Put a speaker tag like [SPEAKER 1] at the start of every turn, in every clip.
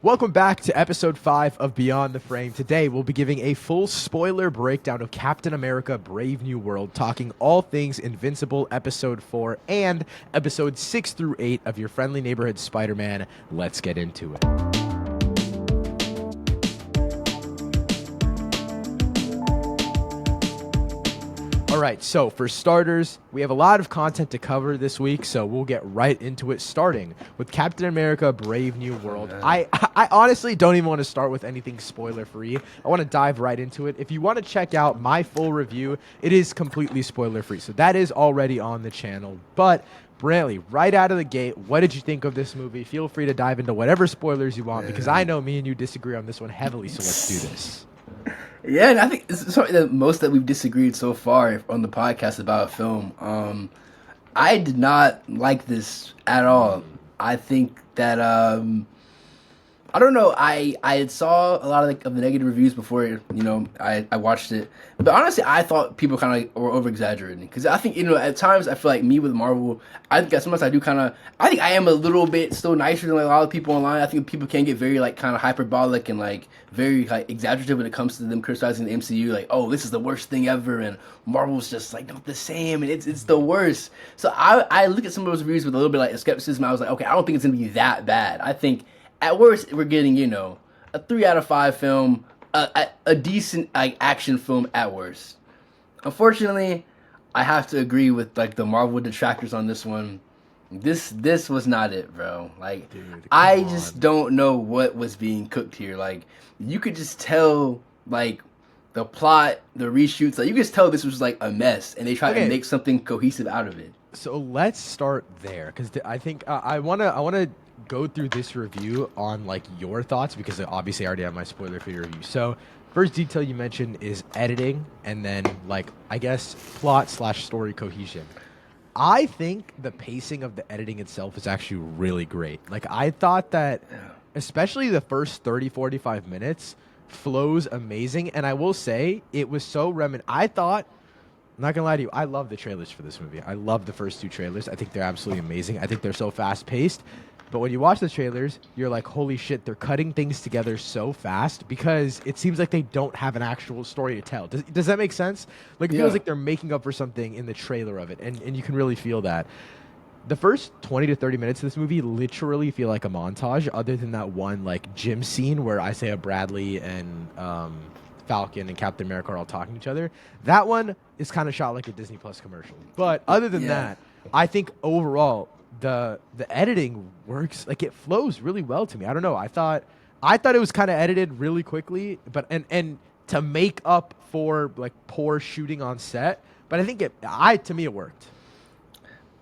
[SPEAKER 1] Welcome back to episode 5 of Beyond the Frame. Today, we'll be giving a full spoiler breakdown of Captain America Brave New World, talking all things Invincible episode 4 and episode 6 through 8 of your friendly neighborhood Spider-Man. Let's get into it. All right, so for starters, we have a lot of content to cover this week, so we'll get right into it, starting with Captain America Brave New World. I honestly don't even want to start with anything spoiler-free. I want to dive right into it. If you want to check out my full review, it is completely spoiler-free, so that is already on the channel. But Brantley, right out of the gate, what did you think of this movie? Feel free to dive into whatever spoilers you want, because I know me and you disagree on this one heavily, so let's do this.
[SPEAKER 2] Yeah, and I think it's something that most that we've disagreed so far on the podcast about a film. I did not like this at all. I think that I don't know. I had saw a lot of the negative reviews before I watched it, but honestly, I thought people kind of were over exaggerating because I think at times I feel like me with Marvel, I think sometimes I do I think I am a little bit still nicer than a lot of people online. I think people can get very kind of hyperbolic and very exaggerative when it comes to them criticizing the MCU, like, oh, this is the worst thing ever, and Marvel's just not the same, and it's the worst. So I look at some of those reviews with a little bit of skepticism. I was like, okay, I don't think it's gonna be that bad. I think at worst, we're getting, a 3 out of 5 film, a decent action film at worst. Unfortunately, I have to agree with the Marvel detractors on this one. This was not it, bro.
[SPEAKER 1] Dude,
[SPEAKER 2] I just don't know what was being cooked here. You could just tell, the plot, the reshoots, you could just tell this was a mess, and they tried to make something cohesive out of it.
[SPEAKER 1] So let's start there, because I think I wanna go through this review on your thoughts, because obviously I already have my spoiler for your review. So first detail you mentioned is editing, and then I guess plot/story cohesion. I think the pacing of the editing itself is actually really great. I thought that especially the first 30-45 minutes flows amazing, and I will say it was so I'm not gonna lie to you, I love the trailers for this movie. I love the first 2 trailers. I think they're absolutely amazing. I think they're so fast-paced. But when you watch the trailers, you're like, holy shit, they're cutting things together so fast, because it seems like they don't have an actual story to tell. Does that make sense? It feels like they're making up for something in the trailer of it, and you can really feel that. The first 20 to 30 minutes of this movie literally feel like a montage, other than that one gym scene where Isaiah Bradley and Falcon and Captain America are all talking to each other. That one is kind of shot like a Disney Plus commercial. But other than that, I think overall the editing works. It flows really well to me. I don't know. I thought it was kind of edited really quickly, but and to make up for poor shooting on set. But I think to me it worked.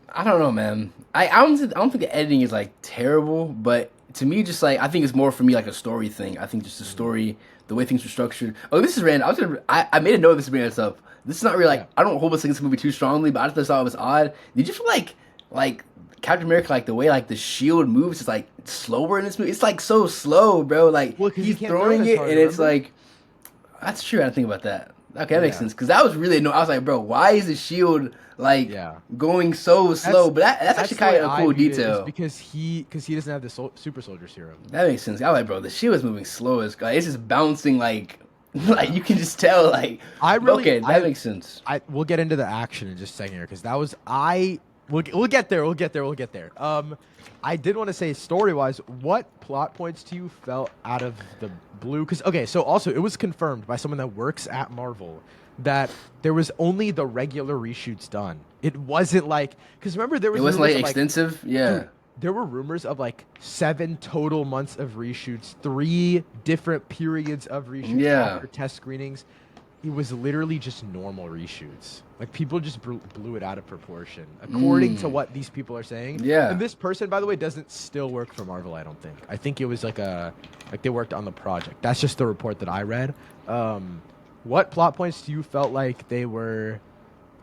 [SPEAKER 2] I don't know, man. I don't think the editing is terrible, but to me, just I think it's more for me a story thing. I think just the story, the way things are structured. Oh, this is random. I made a note of this bringing this up. This is not really I don't hold against the movie too strongly, but I just thought it was odd. Did you feel like Captain America, the way the shield moves is slower in this movie? It's so slow, bro. He's throwing it, and it's that's true. I didn't think about that. Okay, that makes sense, because that was really annoying. I was like, bro, why is the shield going so slow? But that's actually kind of a cool detail.
[SPEAKER 1] Because he doesn't have the super soldier serum.
[SPEAKER 2] That makes sense. I was like, bro, the shield is moving slow as it's just bouncing you can just tell okay, that makes sense.
[SPEAKER 1] We'll get into the action in just a second here, because that was we'll get there. I did want to say, story-wise, what plot points to you felt out of the blue? Because, so also, it was confirmed by someone that works at Marvel that there was only the regular reshoots done. It wasn't because remember, there was...
[SPEAKER 2] It wasn't extensive? Yeah.
[SPEAKER 1] Dude, there were rumors of 7 total months of reshoots, 3 different periods of reshoots after test screenings. It was literally just normal reshoots. People just blew it out of proportion, according to what these people are saying.
[SPEAKER 2] Yeah.
[SPEAKER 1] And this person, by the way, doesn't still work for Marvel, I don't think. I think it was they worked on the project. That's just the report that I read. What plot points do you felt like they were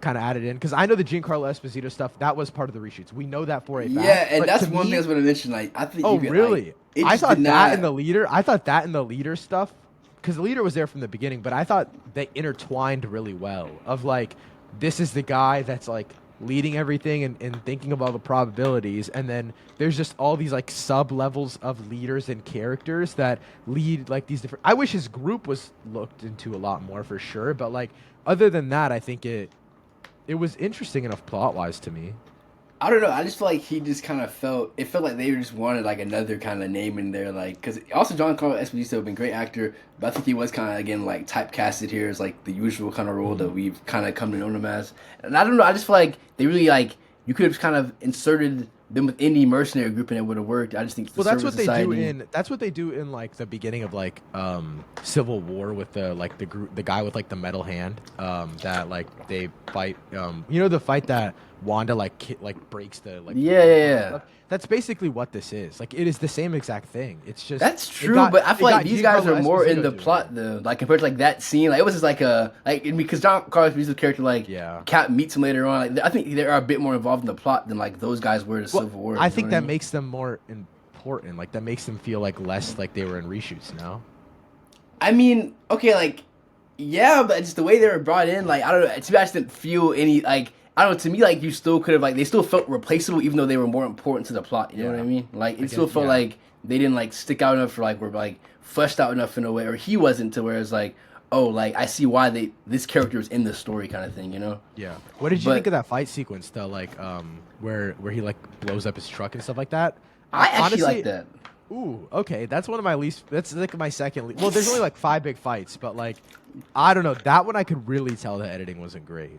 [SPEAKER 1] kind of added in? Because I know the Giancarlo Esposito stuff, that was part of the reshoots. We know that for a fact.
[SPEAKER 2] Yeah, and that's one thing I was going to mention. I think
[SPEAKER 1] oh, really? I thought that in the leader. I thought that in the leader stuff, because the leader was there from the beginning, but I thought they intertwined really well. Of this is the guy that's leading everything and thinking about the probabilities, and then there's just all these like sub levels of leaders and characters that lead like these different. I wish his group was looked into a lot more for sure, but like other than that, I think it was interesting enough plot wise to me.
[SPEAKER 2] I don't know. I just feel like he just kind of felt like they just wanted like another kind of name in there, like because also John Carlo Esposito has been a great actor, but I think he was kind of again like typecasted here as like the usual kind of role that we've kind of come to know him as. And I don't know. I just feel like they really like you could have kind of inserted them with any mercenary group and it would have worked. I just think
[SPEAKER 1] Well, that's what they do in like the beginning of like Civil War with the group, the guy with like the metal hand that like they fight you know, the fight that Wanda like breaks the like
[SPEAKER 2] yeah.
[SPEAKER 1] that's basically what this is. Like it is the same exact thing. It's just
[SPEAKER 2] That's true, but I feel like these guys are more in the plot though. Like compared to like that scene, like it was just like a like because John Carlos Esposito's character like Cap meets him later on. Like I think they are a bit more involved in the plot than like those guys were in Civil War.
[SPEAKER 1] I think that makes them more important. Like that makes them feel like less like they were in reshoots now.
[SPEAKER 2] I mean, okay, like yeah, but just the way they were brought in, like I don't know. To me, I just didn't feel any like. I don't know. To me, like you still could have like they still felt replaceable, even though they were more important to the plot. You know what I mean? Like it still felt like they didn't like stick out enough, or like were like fleshed out enough in a way, or he wasn't to where it's like, oh, like I see why this character is in the story, kind of thing. You know?
[SPEAKER 1] Yeah. What did you think of that fight sequence though? Like where he like blows up his truck and stuff like that.
[SPEAKER 2] I actually like that.
[SPEAKER 1] Ooh, okay. That's one of my least. That's like my second. Well, there's only like 5 big fights, but like I don't know. That one I could really tell the editing wasn't great.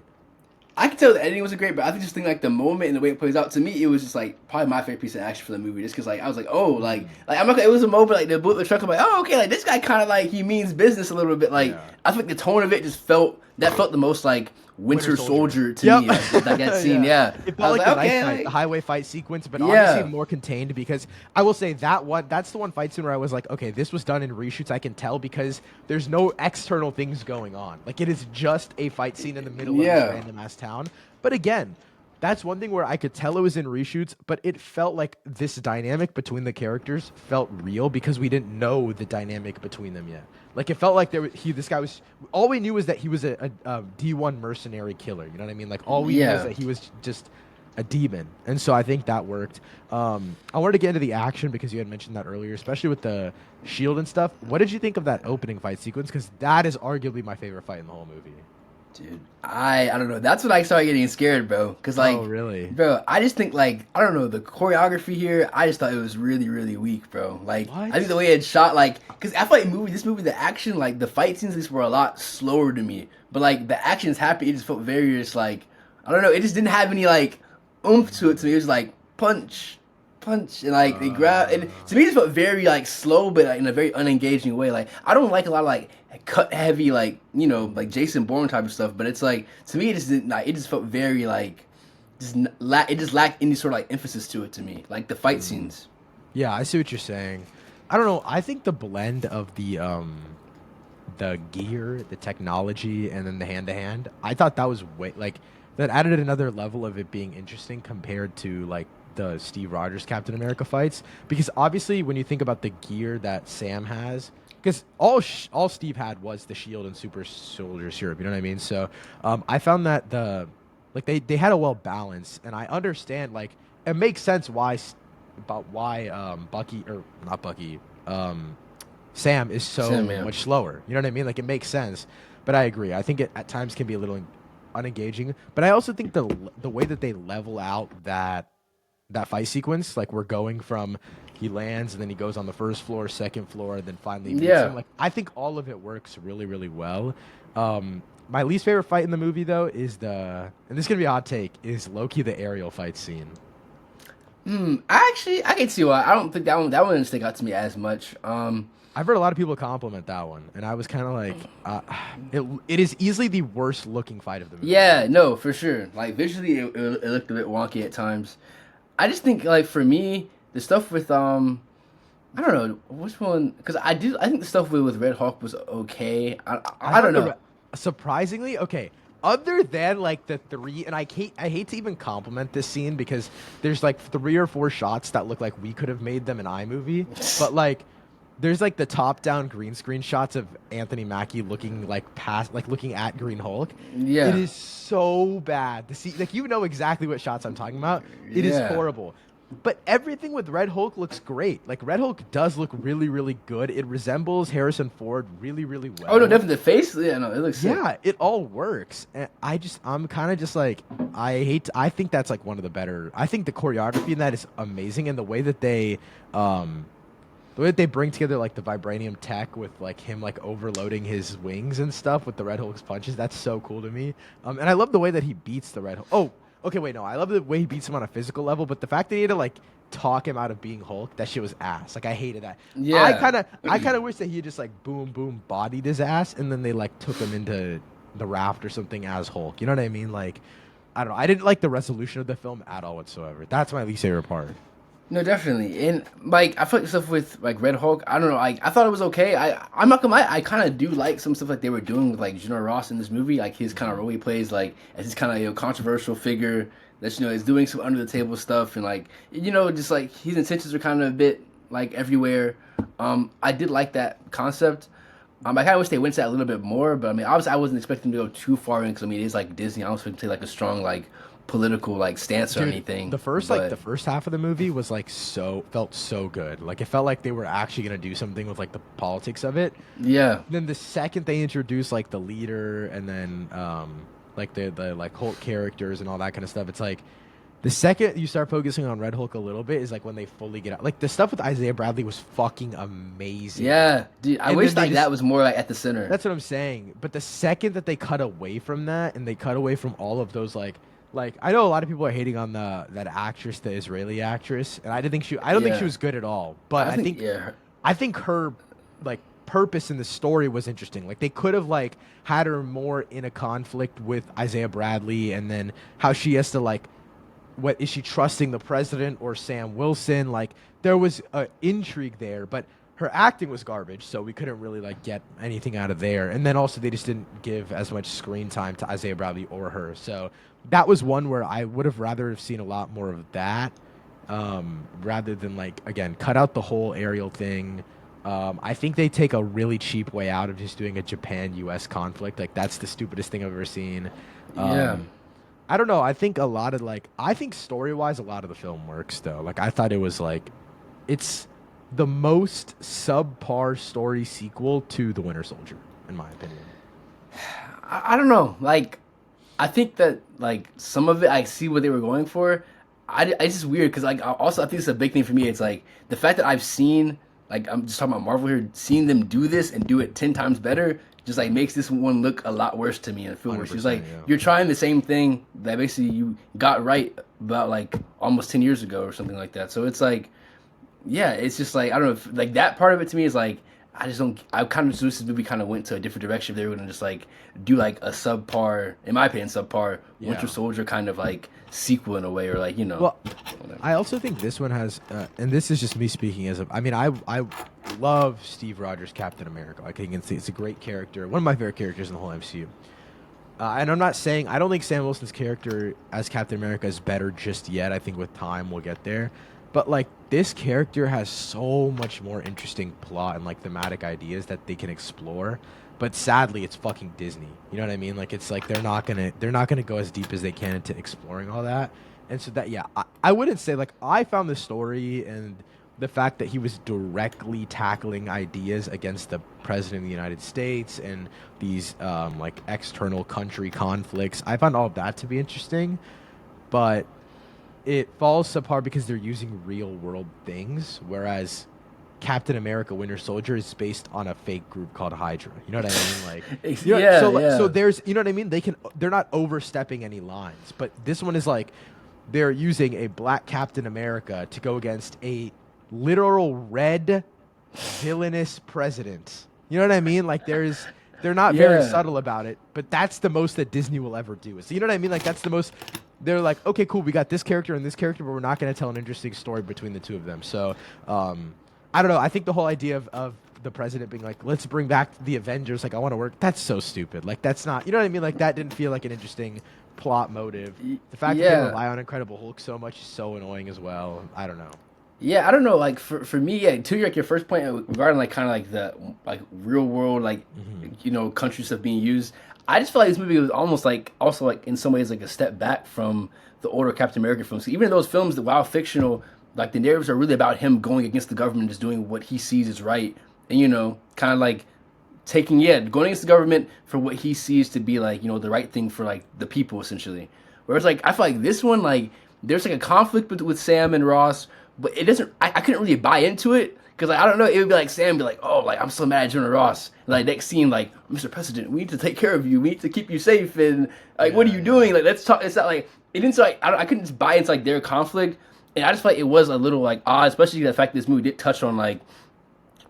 [SPEAKER 2] I can tell the editing wasn't great, but I just think like the moment and the way it plays out to me, it was just like probably my favorite piece of action for the movie. Just because like I was like, oh, like I'm not. It was a moment like the bullet truck. I'm like, oh, okay, like this guy kind of like he means business a little bit. Like I think the tone of it just felt the most like Winter Soldier to me. Like that scene,
[SPEAKER 1] It felt like the knife fight, the highway fight sequence, but obviously more contained because I will say that's the one fight scene where I was like, okay, this was done in reshoots. I can tell because there's no external things going on. Like it is just a fight scene in the middle of this random ass town. But again, that's one thing where I could tell it was in reshoots, but it felt like this dynamic between the characters felt real because we didn't know the dynamic between them yet. Like it felt like this guy was all we knew was that he was a D1 mercenary killer. You know what I mean? Like all we knew was that he was just a demon, and so I think that worked. I wanted to get into the action because you had mentioned that earlier, especially with the shield and stuff. What did you think of that opening fight sequence? Because that is arguably my favorite fight in the whole movie.
[SPEAKER 2] Dude, I don't know. That's when I started getting scared, bro. Cause like,
[SPEAKER 1] oh really,
[SPEAKER 2] bro? I just think like I don't know the choreography here. I just thought it was really, really weak, bro. Like I think the way it shot, like, cause I feel like this movie, the action, like the fight scenes, at least were a lot slower to me. But like the action's happy. It just felt very just like I don't know. It just didn't have any like oomph to it. To me, it was like punch, and like they grab. And to me, it just felt very like slow, but like, in a very unengaging way. Like I don't like a lot of like cut heavy, like you know, like Jason Bourne type of stuff. But it's like to me, it just didn't. Like, it just felt very like it just lacked any sort of like emphasis to it to me. Like the fight scenes.
[SPEAKER 1] Yeah, I see what you're saying. I don't know. I think the blend of the gear, the technology, and then the hand to hand. I thought that was that added another level of it being interesting compared to like the Steve Rogers Captain America fights. Because obviously, when you think about the gear that Sam has, because all Steve had was the shield and super soldier serum. You know what I mean? So I found that they had a well balance, and I understand like it makes sense why Sam is so much slower. You know what I mean? Like it makes sense. But I agree. I think it at times can be a little unengaging. But I also think the way that they level out that fight sequence, like we're going from he lands and then he goes on the first floor, second floor, and then finally meets him. Like I think all of it works really, really well. My least favorite fight in the movie though is and this is gonna be a hot take, is Loki the aerial fight scene.
[SPEAKER 2] I can see why. I don't think that one didn't stick out to me as much.
[SPEAKER 1] I've heard a lot of people compliment that one, and I was kind of like, it is easily the worst looking fight of the movie.
[SPEAKER 2] Yeah, no, for sure. Like visually, it looked a bit wonky at times. I just think like for me, the stuff with I don't know which one, because I think the stuff with Red Hawk was okay. I don't know.
[SPEAKER 1] Surprisingly, okay. Other than like the 3, and I hate to even compliment this scene because there's like 3 or 4 shots that look like we could have made them an iMovie, but like there's like the top-down green screen shots of Anthony Mackie looking like past, like looking at Green Hulk. It
[SPEAKER 2] Yeah,
[SPEAKER 1] is so bad to see. Like you know exactly what shots I'm talking about. It is
[SPEAKER 2] yeah.
[SPEAKER 1] horrible. But everything with Red Hulk looks great. Like Red Hulk does look really, really good. It resembles Harrison Ford really, really
[SPEAKER 2] Oh no,
[SPEAKER 1] well.
[SPEAKER 2] definitely the face. Yeah, no, it looks sick.
[SPEAKER 1] Yeah, it all works. And I'm kind of just like, I think that's like one of the better. I think the choreography in that is amazing, and um, the way that they bring together like the vibranium tech with like him like overloading his wings and stuff with the Red Hulk's punches. That's so cool to me. And I love the way that he beats the Red Hulk. Oh, okay, wait, no, I love the way he beats him on a physical level, but the fact that he had to like talk him out of being Hulk, that shit was ass. Like I hated that.
[SPEAKER 2] Yeah,
[SPEAKER 1] I kind of wish that he just like boom boom bodied his ass and then they like took him into the raft or something as Hulk. You know what I mean? Like I don't know. I didn't like the resolution of the film at all whatsoever. That's my least favorite part.
[SPEAKER 2] no, definitely. And like I feel like stuff with like Red Hulk. I don't know. Like I thought it was okay. I'm not gonna lie. I kind of do like some stuff like they were doing with like General Ross in this movie. Like his kind of role he plays like as his kind of controversial figure that is doing some under the table stuff and like just like his intentions are kind of a bit like everywhere. I did like that concept. I kind of wish they went to that a little bit more, but I mean, obviously, I wasn't expecting to go too far in because I mean, it is like Disney. I was expecting to take like a strong like political like stance or
[SPEAKER 1] Dude,
[SPEAKER 2] anything.
[SPEAKER 1] the
[SPEAKER 2] But
[SPEAKER 1] first half of the movie was like felt so good. Like it felt like they were actually gonna do something with like the politics of it.
[SPEAKER 2] yeah,
[SPEAKER 1] Then the second they introduced like the leader and then like the like Hulk characters and all that kind of stuff, it's like the second you start focusing on Red Hulk a little bit is like when they fully get out. Like the stuff with Isaiah Bradley was fucking amazing.
[SPEAKER 2] yeah, dude. I
[SPEAKER 1] And
[SPEAKER 2] wish
[SPEAKER 1] then they
[SPEAKER 2] like that
[SPEAKER 1] just
[SPEAKER 2] was more like at the center.
[SPEAKER 1] that's what I'm saying. But the second that they cut away from that and they cut away from all of those like I know a lot of people are hating on the that actress, the Israeli actress, and I don't think she
[SPEAKER 2] Yeah,
[SPEAKER 1] was good at all. But
[SPEAKER 2] I think yeah,
[SPEAKER 1] I think her like purpose in the story was interesting. Like they could have like had her more in a conflict with Isaiah Bradley and then how she has to like what is she trusting the president or Sam Wilson? Like there was intrigue there, but her acting was garbage, so we couldn't really like get anything out of there. And then also they just didn't give as much screen time to Isaiah Bradley or her. So that was one where I would have rather have seen a lot more of that, rather than like again cut out the whole aerial thing. I think they take a really cheap way out of just doing a Japan-U.S. conflict. Like that's the stupidest thing I've ever seen.
[SPEAKER 2] yeah.
[SPEAKER 1] Um, I don't know. I think a lot of like I think story wise a lot of the film works though. Like I thought it was like it's the most subpar story sequel to The Winter Soldier, in my opinion.
[SPEAKER 2] I don't know. Like I think that like some of it I see what they were going for. It's just weird because like also I think it's a big thing for me. It's like the fact that I've seen like I'm just talking about Marvel here, seeing them do this and do it 10 times better just like makes this one look a lot worse to me and feel worse. It's like
[SPEAKER 1] 100%, yeah.
[SPEAKER 2] you're trying the same thing that basically you got right about like almost 10 years ago or something like that. So it's like yeah, it's just like I don't know if like that part of it to me is like I just don't. I kind of just wish this movie kind of went to a different direction. If they were gonna just like do like a subpar, in my opinion, subpar Winter
[SPEAKER 1] Yeah.
[SPEAKER 2] Soldier kind of like sequel in a way, or like
[SPEAKER 1] Well,
[SPEAKER 2] whatever.
[SPEAKER 1] I also think this one has, and this is just me speaking as a. I mean, I love Steve Rogers Captain America. I think it's a great character, one of my favorite characters in the whole MCU. And I'm not saying I don't think Sam Wilson's character as Captain America is better just yet. I think with time we'll get there. But like this character has so much more interesting plot and like thematic ideas that they can explore. But sadly, it's fucking Disney. You know what I mean? Like it's like they're not gonna go as deep as they can into exploring all that. And so that yeah, I wouldn't say like I found the story and the fact that he was directly tackling ideas against the president of the United States and these like external country conflicts. I found all of that to be interesting, but it falls apart because they're using real world things, whereas Captain America Winter Soldier is based on a fake group called Hydra. You know what I mean? Like,
[SPEAKER 2] Yeah,
[SPEAKER 1] so
[SPEAKER 2] yeah,
[SPEAKER 1] there's, you know what I mean? They're not overstepping any lines, but this one is like, they're using a black Captain America to go against a literal red villainous president. You know what I mean? Like, they're not very
[SPEAKER 2] yeah.
[SPEAKER 1] subtle about it, but that's the most that Disney will ever do. So you know what I mean? Like that's the most. They're like, okay, cool, we got this character and this character, but we're not going to tell an interesting story between the two of them. So, I don't know. I think the whole idea of the president being like, let's bring back the Avengers. Like, I want to work. That's so stupid. Like, that's not. You know what I mean? Like, that didn't feel like an interesting plot motive. The fact that they
[SPEAKER 2] Yeah.
[SPEAKER 1] rely on Incredible Hulk so much is so annoying as well. I don't know.
[SPEAKER 2] Yeah, I don't know. Like for me, yeah, to your first point regarding like kind of like the like real world like
[SPEAKER 1] Hmm.
[SPEAKER 2] country stuff being used. I just feel like this movie was almost like also like in some ways like a step back from the older Captain America films. So even in those films, while fictional, like the narratives are really about him going against the government, just doing what he sees is right, and kind of like taking going against the government for what he sees to be like the right thing for like the people essentially. Whereas like I feel like this one like there's like a conflict with Sam and Ross, but it doesn't. I couldn't really buy into it because like I don't know. It would be like Sam be like, oh, like I'm so mad at General Ross. And, like next scene, like Mr. President, we need to take care of you. We need to keep you safe. And like, what are
[SPEAKER 1] Yeah,
[SPEAKER 2] you
[SPEAKER 1] yeah.
[SPEAKER 2] doing? Like, let's talk. It's not like it didn't. So like I couldn't just buy into like their conflict, and I just felt like it was a little like odd, especially the fact that this movie did touch on like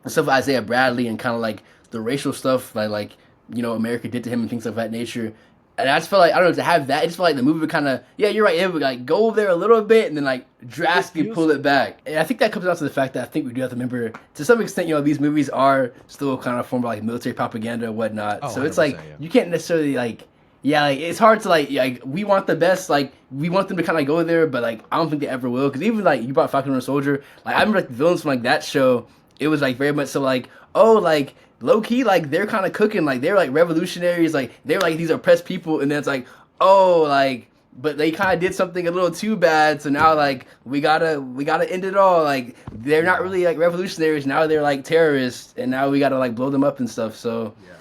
[SPEAKER 2] the stuff with Isaiah Bradley and kind of like the racial stuff that like America did to him and things of that nature. And I just felt like I don't know to have that. I just felt like the movie would kind of you're right. It would like go there a little bit and then like
[SPEAKER 1] It
[SPEAKER 2] drastically
[SPEAKER 1] feels
[SPEAKER 2] pull it back. And I think that comes down to the fact that I think we do have to remember to some extent these movies are still kind of form of like military propaganda and whatnot.
[SPEAKER 1] oh,
[SPEAKER 2] So it's like
[SPEAKER 1] 100%, yeah.
[SPEAKER 2] you can't necessarily like like it's hard to like we want the best like we want them to kind of go there, but like I don't think they ever will because even like you brought Falcon and Winter Soldier, like I remember like the villains from like that show, it was like very much so like oh like low key like they're kind of cooking like they're like revolutionaries like they're like these oppressed people and then it's like oh like but they kind of did something a little too bad so now like we gotta end it all like they're not
[SPEAKER 1] Yeah.
[SPEAKER 2] really like revolutionaries now they're like terrorists and now we gotta like blow them up and stuff so
[SPEAKER 1] Yeah.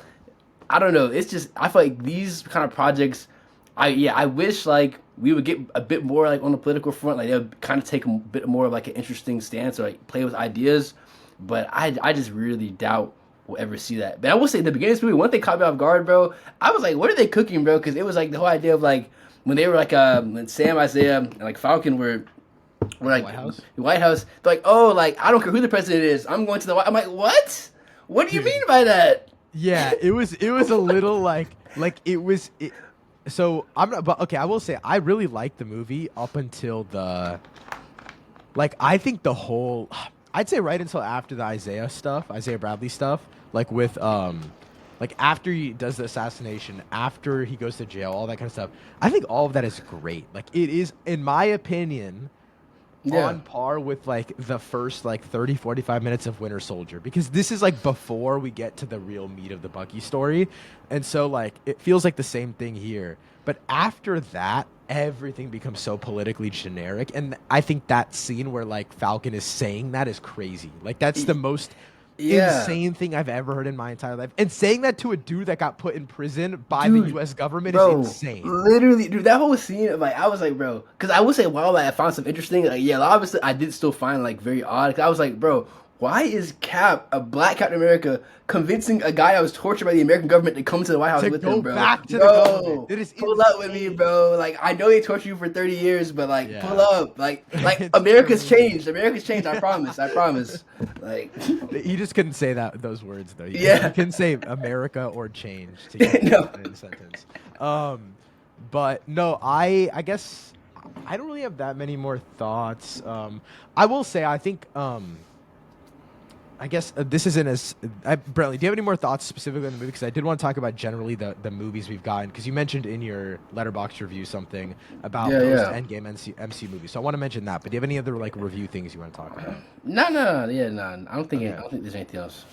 [SPEAKER 2] I don't know. It's just I feel like these kind of projects. I wish like we would get a bit more like on the political front. Like they would kind of take a bit more of like an interesting stance or like play with ideas. But I just really doubt we'll ever see that. But I will say the beginning of this movie, one thing caught me off guard, bro. I was like, what are they cooking, bro? Because it was like the whole idea of like when they were like when Sam, Isaiah, and like Falcon were
[SPEAKER 1] At the
[SPEAKER 2] like
[SPEAKER 1] White House?
[SPEAKER 2] the White House. They're like, oh, like I don't care who the president is. I'm going to the White. I'm like, what? What do you mean
[SPEAKER 1] Dude.
[SPEAKER 2] by that?
[SPEAKER 1] Yeah, it was a little like so I'm not but okay, I will say I really liked the movie up until the like I think the whole I'd say right until after the Isaiah Bradley stuff, like with like after he does the assassination, after he goes to jail, all that kind of stuff. I think all of that is great. Like it is in my opinion
[SPEAKER 2] Yeah.
[SPEAKER 1] on par with like the first like 30 45 minutes of Winter Soldier because this is like before we get to the real meat of the Bucky story. And so like it feels like the same thing here. But after that, everything becomes so politically generic and I think that scene where like Falcon is saying that is crazy. Like that's the most
[SPEAKER 2] Yeah.
[SPEAKER 1] insane thing I've ever heard in my entire life. And saying that to a dude that got put in prison by the
[SPEAKER 2] Dude,
[SPEAKER 1] US government is
[SPEAKER 2] bro,
[SPEAKER 1] insane.
[SPEAKER 2] literally, dude, that whole scene, like, I was like, bro, because I would say, wow, like, I found some interesting, like, yeah, obviously, I did still find, like, very odd, 'cause I was like, bro, why is Cap, a black Captain America, convincing a guy that was tortured by the American government to come to the White House
[SPEAKER 1] To
[SPEAKER 2] with him,
[SPEAKER 1] go
[SPEAKER 2] bro?
[SPEAKER 1] back to the government.
[SPEAKER 2] Bro,
[SPEAKER 1] It is
[SPEAKER 2] pull up with me,
[SPEAKER 1] insane.
[SPEAKER 2] bro. Like, I know they tortured you for 30 years, but, like, pull
[SPEAKER 1] Yeah.
[SPEAKER 2] up. Like
[SPEAKER 1] It's
[SPEAKER 2] America's
[SPEAKER 1] crazy.
[SPEAKER 2] changed. America's changed, I promise. I promise. Like,
[SPEAKER 1] He just couldn't say those words though. He
[SPEAKER 2] yeah.
[SPEAKER 1] couldn't say America or change to get
[SPEAKER 2] No.
[SPEAKER 1] in a sentence. But no, I guess I don't really have that many more thoughts. I will say I think I guess this isn't as Brentley. Do you have any more thoughts specifically on the movie? Because I did want to talk about generally the movies we've gotten. Because you mentioned in your letterbox review something about
[SPEAKER 2] Yeah,
[SPEAKER 1] post
[SPEAKER 2] yeah.
[SPEAKER 1] Endgame MC movies. So I want to mention that. But do you have any other like review things you want to talk about?
[SPEAKER 2] No, yeah, no. I
[SPEAKER 1] Okay.
[SPEAKER 2] don't think there's anything else.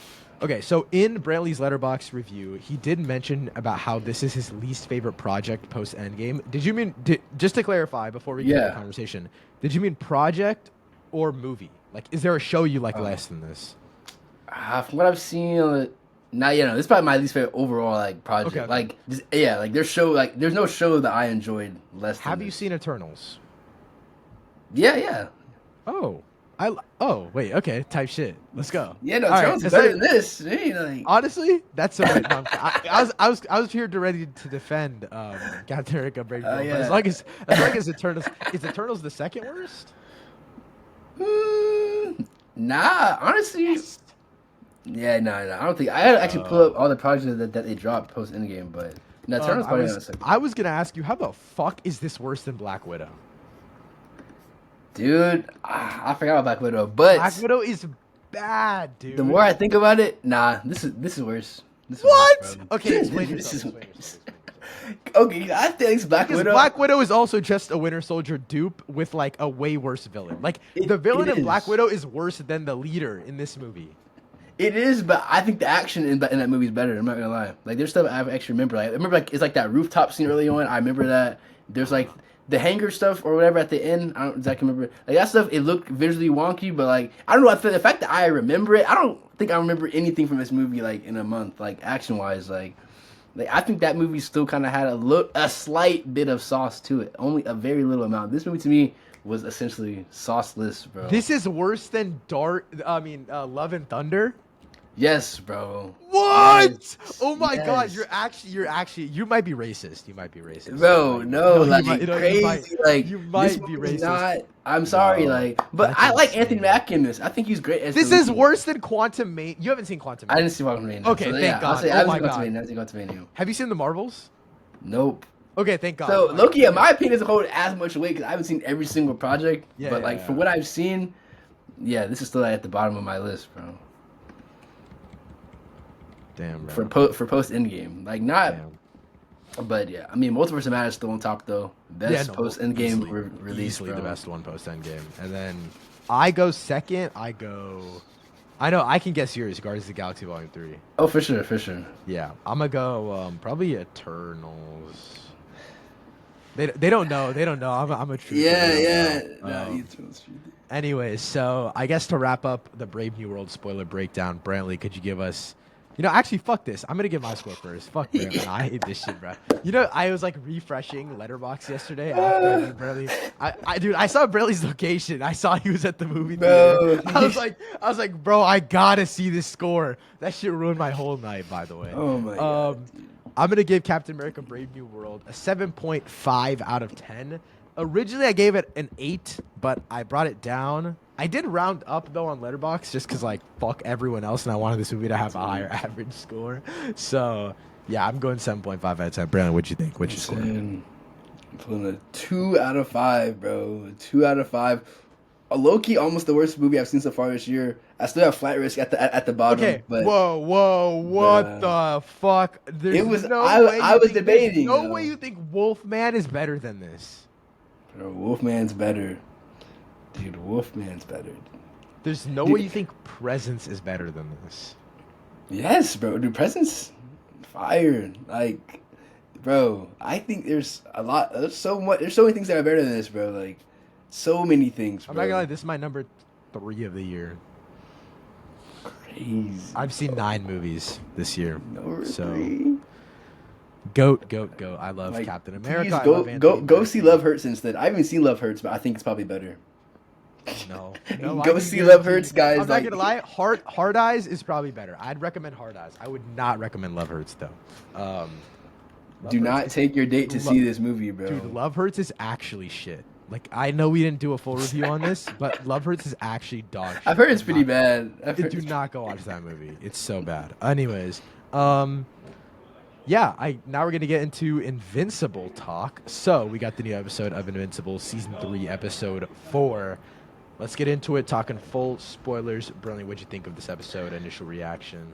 [SPEAKER 1] Okay, so in Brantley's letterbox review, he did mention about how this is his least favorite project post Endgame. Did you mean just to clarify before we get into the
[SPEAKER 2] Yeah.
[SPEAKER 1] conversation? Did you mean project or movie? Like, is there a show you like less than this?
[SPEAKER 2] From what I've seen, not this is probably my least favorite overall like project.
[SPEAKER 1] Okay, okay.
[SPEAKER 2] Like, just, yeah, like there's no show that I enjoyed less. Than
[SPEAKER 1] Have you
[SPEAKER 2] this.
[SPEAKER 1] seen Eternals?
[SPEAKER 2] Yeah, yeah,
[SPEAKER 1] Oh, wait, okay, type shit. Let's go.
[SPEAKER 2] yeah. No,
[SPEAKER 1] All right,
[SPEAKER 2] Charles is
[SPEAKER 1] it's
[SPEAKER 2] better
[SPEAKER 1] like-
[SPEAKER 2] than this. Hey, like,
[SPEAKER 1] Honestly, that's so. Wait, no, I was here to ready to defend Captain America: Brave New World, but
[SPEAKER 2] yeah.
[SPEAKER 1] as long as Eternals is Eternals the second worst?
[SPEAKER 2] nah, honestly, yeah, no. I don't think I had to actually pull up all the projects that they dropped post Endgame, but no, Eternals probably not second.
[SPEAKER 1] I was gonna ask you, how the fuck is this worse than Black Widow?
[SPEAKER 2] Dude, I forgot about Black Widow, but
[SPEAKER 1] Black Widow is bad, dude.
[SPEAKER 2] the more I think about it, nah, this is worse. This is
[SPEAKER 1] What?
[SPEAKER 2] worse, bro.
[SPEAKER 1] Okay, explain
[SPEAKER 2] This
[SPEAKER 1] yourself.
[SPEAKER 2] is-
[SPEAKER 1] Explain yourself.
[SPEAKER 2] Okay, I think it's Black
[SPEAKER 1] Because
[SPEAKER 2] Widow.
[SPEAKER 1] Black Widow is also just a Winter Soldier dupe with like a way worse villain. Like the
[SPEAKER 2] It
[SPEAKER 1] villain in Black
[SPEAKER 2] is.
[SPEAKER 1] Widow is worse than the leader in this movie.
[SPEAKER 2] It is, but I think the action in that movie is better. I'm not gonna lie. Like, there's stuff I actually remember. Like, I remember like it's like that rooftop scene early on. I remember that. There's like the hangar stuff or whatever at the end. I don't exactly remember. Like that stuff, it looked visually wonky, but like I don't know. I feel the fact that I remember it. I don't think I remember anything from this movie like in a month, like action wise. Like I think that movie still kind of had a slight bit of sauce to it, only a very little amount. This movie to me was essentially sauceless, bro.
[SPEAKER 1] This is worse than Love and Thunder.
[SPEAKER 2] Yes, bro.
[SPEAKER 1] What?
[SPEAKER 2] Yes.
[SPEAKER 1] Oh my God!
[SPEAKER 2] Yes.
[SPEAKER 1] You might be racist. You might be racist.
[SPEAKER 2] Bro, no, like
[SPEAKER 1] you might,
[SPEAKER 2] crazy, like
[SPEAKER 1] you
[SPEAKER 2] this
[SPEAKER 1] might be
[SPEAKER 2] movie's
[SPEAKER 1] racist.
[SPEAKER 2] not. I'm sorry,
[SPEAKER 1] No,
[SPEAKER 2] like, but
[SPEAKER 1] that's
[SPEAKER 2] I like Anthony
[SPEAKER 1] insane.
[SPEAKER 2] Mackie in this. I think he's great as
[SPEAKER 1] This
[SPEAKER 2] the
[SPEAKER 1] is
[SPEAKER 2] lead.
[SPEAKER 1] worse than Quantum Mania. You haven't seen Quantum
[SPEAKER 2] I
[SPEAKER 1] Mania.
[SPEAKER 2] didn't see Quantum Mania.
[SPEAKER 1] Okay, thank God.
[SPEAKER 2] I'll say,
[SPEAKER 1] Oh
[SPEAKER 2] I haven't
[SPEAKER 1] my
[SPEAKER 2] seen Quantum
[SPEAKER 1] God.
[SPEAKER 2] Mania. I haven't seen Quantum Mania.
[SPEAKER 1] Have you seen the Marvels?
[SPEAKER 2] Nope.
[SPEAKER 1] Okay, thank God.
[SPEAKER 2] So
[SPEAKER 1] Oh my
[SPEAKER 2] Loki,
[SPEAKER 1] God.
[SPEAKER 2] in my opinion, doesn't hold as much weight because I haven't seen every single project.
[SPEAKER 1] Yeah,
[SPEAKER 2] but
[SPEAKER 1] yeah,
[SPEAKER 2] like
[SPEAKER 1] yeah.
[SPEAKER 2] for what I've seen, yeah, this is still at the bottom of my list, bro.
[SPEAKER 1] Damn, bro.
[SPEAKER 2] For post Endgame, like not.
[SPEAKER 1] Damn.
[SPEAKER 2] But yeah, I mean, Multiverse of Madness still on top though. Best post Endgame
[SPEAKER 1] easily,
[SPEAKER 2] release,
[SPEAKER 1] easily
[SPEAKER 2] bro.
[SPEAKER 1] the best one post Endgame. And then I go second. I know I can guess yours. Guardians of the Galaxy Volume 3.
[SPEAKER 2] Oh, for sure, for sure.
[SPEAKER 1] Yeah, I'm gonna go probably Eternals. They don't know. They don't know. I'm a true.
[SPEAKER 2] Yeah.
[SPEAKER 1] Anyways, so I guess to wrap up the Brave New World spoiler breakdown, Brantley, could you give us? Actually, fuck this. I'm gonna give my score first. Fuck Brantley. I hate this shit, bro. I was like refreshing Letterboxd yesterday after Brantley. Dude, I saw Brantley's location. I saw he was at the movie theater.
[SPEAKER 2] Bro.
[SPEAKER 1] I was like, bro, I gotta see this score. That shit ruined my whole night, by the way.
[SPEAKER 2] Oh my God.
[SPEAKER 1] I'm gonna give Captain America: Brave New World a 7.5 out of 10. Originally, I gave it an 8, but I brought it down. I did round up though on Letterboxd just because like fuck everyone else, and I wanted this movie to have a higher average score. So yeah, I'm going 7.5 out of 10. Brandon, what'd you think? What's your score?
[SPEAKER 2] I'm pulling a 2 out of 5, bro. A 2 out of 5. A low-key, almost the worst movie I've seen so far this year. I still have Flight Risk at the bottom.
[SPEAKER 1] Okay.
[SPEAKER 2] But
[SPEAKER 1] Whoa! What the fuck? There's
[SPEAKER 2] it was.
[SPEAKER 1] no
[SPEAKER 2] I
[SPEAKER 1] way
[SPEAKER 2] was
[SPEAKER 1] there's
[SPEAKER 2] debating.
[SPEAKER 1] no way you think Wolfman is better than this.
[SPEAKER 2] Bro, Wolfman's better. Dude, Wolfman's better.
[SPEAKER 1] There's no
[SPEAKER 2] Dude.
[SPEAKER 1] way you think Presence is better than this.
[SPEAKER 2] Yes, bro. Dude, Presence, fire. Like, bro, I think there's a lot. There's so much. There's so many things that are better than this, bro. Like, so many things, bro.
[SPEAKER 1] I'm not gonna lie, this is my number 3 of the year.
[SPEAKER 2] Crazy.
[SPEAKER 1] I've seen 9 movies this year.
[SPEAKER 2] Number
[SPEAKER 1] So
[SPEAKER 2] 3.
[SPEAKER 1] goat. I love
[SPEAKER 2] Like,
[SPEAKER 1] Captain
[SPEAKER 2] please
[SPEAKER 1] America. I
[SPEAKER 2] go
[SPEAKER 1] love Anthony
[SPEAKER 2] go see
[SPEAKER 1] Mackie.
[SPEAKER 2] Love Hurts instead. I haven't seen Love Hurts, but I think it's probably better.
[SPEAKER 1] No,
[SPEAKER 2] Go
[SPEAKER 1] I can
[SPEAKER 2] see
[SPEAKER 1] guarantee
[SPEAKER 2] Love Hurts,
[SPEAKER 1] you-
[SPEAKER 2] guys,
[SPEAKER 1] I'm
[SPEAKER 2] like-
[SPEAKER 1] not gonna lie. Hard Eyes is probably better. I'd recommend Hard Eyes. I would not recommend Love Hurts though. Love
[SPEAKER 2] Do
[SPEAKER 1] Hurts
[SPEAKER 2] not
[SPEAKER 1] is-
[SPEAKER 2] take your date to
[SPEAKER 1] Lo-
[SPEAKER 2] see this movie, bro.
[SPEAKER 1] Dude, Love Hurts is actually shit. Like I know we didn't do a full review on this, but Love Hurts is actually dog shit.
[SPEAKER 2] I've heard it's
[SPEAKER 1] Do
[SPEAKER 2] pretty
[SPEAKER 1] not-
[SPEAKER 2] bad. I've heard
[SPEAKER 1] Do
[SPEAKER 2] it's-
[SPEAKER 1] not go watch that movie. It's so bad. Anyways, yeah, now we're gonna get into Invincible talk. So we got the new episode of Invincible, season 3, episode 4. Let's get into it. Talking full spoilers. Brilliant. What'd you think of this episode? Initial reaction.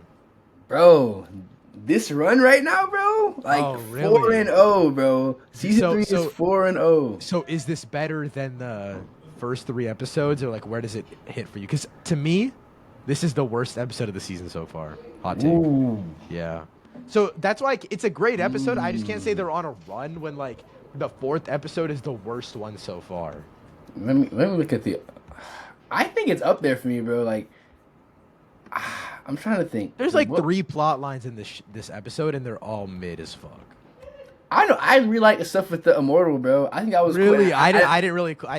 [SPEAKER 2] Bro, this run right now, bro. Like
[SPEAKER 1] Oh, really?
[SPEAKER 2] 4-0, bro. Season 3
[SPEAKER 1] So-
[SPEAKER 2] is 4-0.
[SPEAKER 1] So is this better than the first 3 episodes, or like where does it hit for you? Because to me, this is the worst episode of the season so far. Hot take.
[SPEAKER 2] Ooh.
[SPEAKER 1] Yeah. So that's why it's a great episode. I just can't say they're on a run when like the 4th episode is the worst one so far.
[SPEAKER 2] Let me look at the. I think it's up there for me, bro. Like, I'm trying to think.
[SPEAKER 1] There's like
[SPEAKER 2] What-
[SPEAKER 1] 3 plot lines in this episode, and they're all mid as fuck.
[SPEAKER 2] I know. I really like the stuff with the Immortal, bro. I think that was
[SPEAKER 1] Really,
[SPEAKER 2] Cool.
[SPEAKER 1] I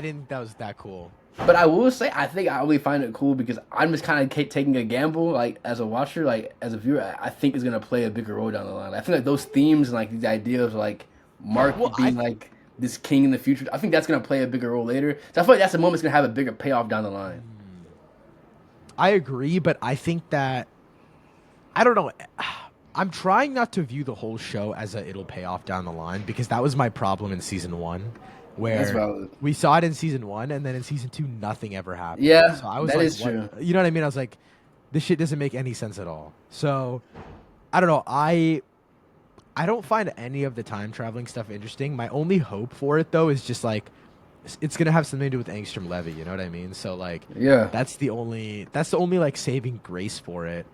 [SPEAKER 1] didn't think that was that cool.
[SPEAKER 2] But I will say, I think I only find it cool because I'm just kind of taking a gamble, like as a watcher, like as a viewer. I think it's gonna play a bigger role down the line. I feel like those themes and like these ideas of like Mark
[SPEAKER 1] Well,
[SPEAKER 2] being like this king in the future. I think that's gonna play a bigger role later. So I feel like that's the moment that's gonna have a bigger payoff down the line.
[SPEAKER 1] I agree, but I think that I don't know. I'm trying not to view the whole show as it'll pay off down the line because that was my problem in season 1,
[SPEAKER 2] That's
[SPEAKER 1] where
[SPEAKER 2] valid.
[SPEAKER 1] we saw it in season 1 and then in season 2 nothing ever happened.
[SPEAKER 2] Yeah,
[SPEAKER 1] so I was
[SPEAKER 2] that
[SPEAKER 1] like,
[SPEAKER 2] is
[SPEAKER 1] what?
[SPEAKER 2] true.
[SPEAKER 1] You know what I mean? I was like, this shit doesn't make any sense at all. So I don't know. I I don't find any of the time traveling stuff interesting. My only hope for it though is just like it's gonna have something to do with Angstrom Levy. You know what I mean? So like
[SPEAKER 2] Yeah.
[SPEAKER 1] that's the only like saving grace for it.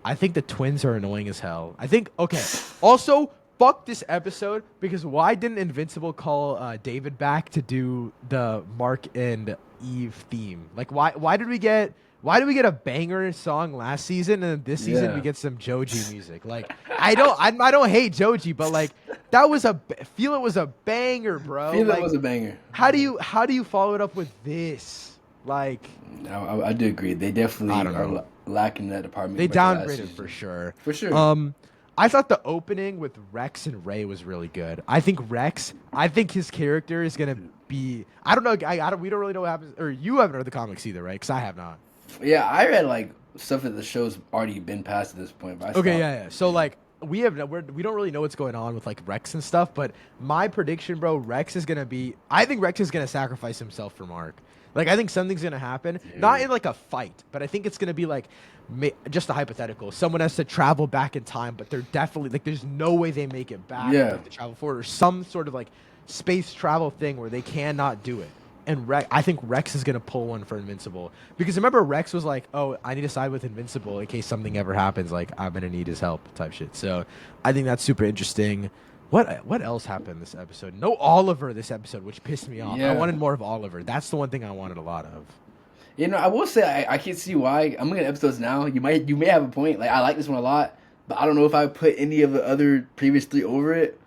[SPEAKER 1] I think the twins are annoying as hell. I think okay. Also, fuck this episode because why didn't Invincible call David back to do the Mark and Eve theme? Like why did we get a banger song last season and then this season we
[SPEAKER 2] Yeah.
[SPEAKER 1] get some Joji music? Like I don't hate Joji, but like that was feel it was a banger, bro.
[SPEAKER 2] Feel that
[SPEAKER 1] Like
[SPEAKER 2] was a banger.
[SPEAKER 1] how do you follow it up with this? Like
[SPEAKER 2] I do agree. They definitely
[SPEAKER 1] I don't
[SPEAKER 2] are
[SPEAKER 1] know.
[SPEAKER 2] lacking that department.
[SPEAKER 1] They
[SPEAKER 2] compared to last
[SPEAKER 1] downgraded for
[SPEAKER 2] season.
[SPEAKER 1] sure.
[SPEAKER 2] For sure.
[SPEAKER 1] I thought the opening with Rex and Ray was really good. I think his character is gonna be. I don't know. We don't really know what happens. Or you haven't read the comics either, right? Because I have not.
[SPEAKER 2] Yeah, I read like stuff that the show's already been past at this point. But I
[SPEAKER 1] Okay,
[SPEAKER 2] stopped.
[SPEAKER 1] yeah. So like we don't really know what's going on with like Rex and stuff. But my prediction, bro, Rex is gonna be. I think Rex is gonna sacrifice himself for Mark. Like I think something's gonna happen, not in like a fight, but I think it's gonna be like just a hypothetical. Someone has to travel back in time, but they're definitely like there's no way they make it back.
[SPEAKER 2] Yeah.
[SPEAKER 1] Like, to travel forward or some sort of like space travel thing where they cannot do it. And I think Rex is gonna pull one for Invincible because remember Rex was like, "Oh, I need to side with Invincible in case something ever happens. Like I'm gonna need his help," type shit. So I think that's super interesting. What else happened this episode? No Oliver this episode, which pissed me off. I
[SPEAKER 2] Yeah.
[SPEAKER 1] wanted more of Oliver. That's the one thing I wanted a lot of.
[SPEAKER 2] You know, I will say I can see why. I'm looking at episodes now. You may have a point. Like I like this one a lot, but I don't know if I would put any of the other previous three over it.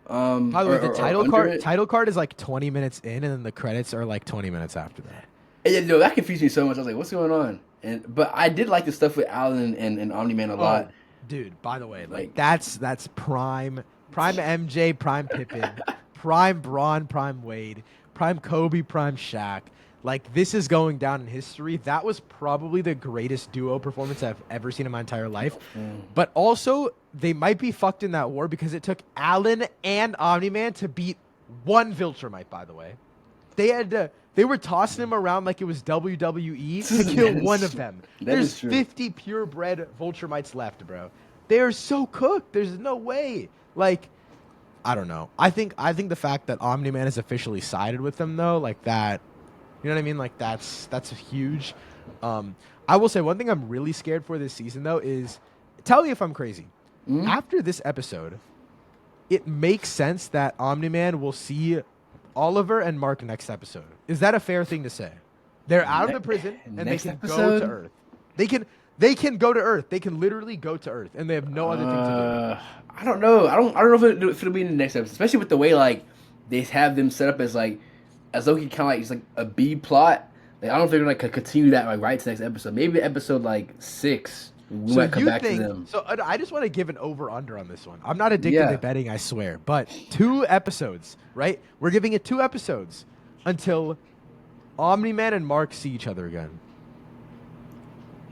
[SPEAKER 1] By the way, the
[SPEAKER 2] Or
[SPEAKER 1] title
[SPEAKER 2] under
[SPEAKER 1] card
[SPEAKER 2] it.
[SPEAKER 1] title card is like 20 minutes in, and then the credits are like 20 minutes after that.
[SPEAKER 2] And, yeah, no, that confused me so much. I was like, what's going on? But I did like the stuff with Alan and Omni Man a lot.
[SPEAKER 1] Dude, by the way, like
[SPEAKER 2] Like-
[SPEAKER 1] that's prime MJ, prime Pippen, prime Braun, prime Wade, prime Kobe, prime Shaq. Like this is going down in history. That was probably the greatest duo performance I've ever seen in my entire life. But also, they might be fucked in that war because it took Allen and Omni-Man to beat one Viltrumite, by the way. They were tossing him around like it was WWE to kill
[SPEAKER 2] That
[SPEAKER 1] one
[SPEAKER 2] is
[SPEAKER 1] of
[SPEAKER 2] true.
[SPEAKER 1] them.
[SPEAKER 2] That
[SPEAKER 1] There's
[SPEAKER 2] is true.
[SPEAKER 1] 50 purebred Viltrumites left, bro. They are so cooked. There's no way. Like, I don't know. I think the fact that Omni-Man has officially sided with them though, like that, you know what I mean? Like that's huge. I will say one thing I'm really scared for this season though is, tell me if I'm crazy. After this episode, it makes sense that Omni-Man will see Oliver and Mark next episode. Is that a fair thing to say? They're out of the prison and they
[SPEAKER 2] next
[SPEAKER 1] can go
[SPEAKER 2] episode?
[SPEAKER 1] to Earth. They can go to Earth. They can literally go to Earth, and they have no other thing to
[SPEAKER 2] I don't know. I don't know if it'll be in the next episode, especially with the way like they have them set up as like as though he kind of like it's like a B plot. Like I don't know if they're gonna like continue that like right to next episode. Maybe episode like 6 we
[SPEAKER 1] do.
[SPEAKER 2] might come back to them.
[SPEAKER 1] So I just want to give an over/under on this one. I'm not addicted
[SPEAKER 2] Yeah.
[SPEAKER 1] to betting, I swear. But 2 episodes, right? We're giving it 2 episodes until Omni-Man and Mark see each other again.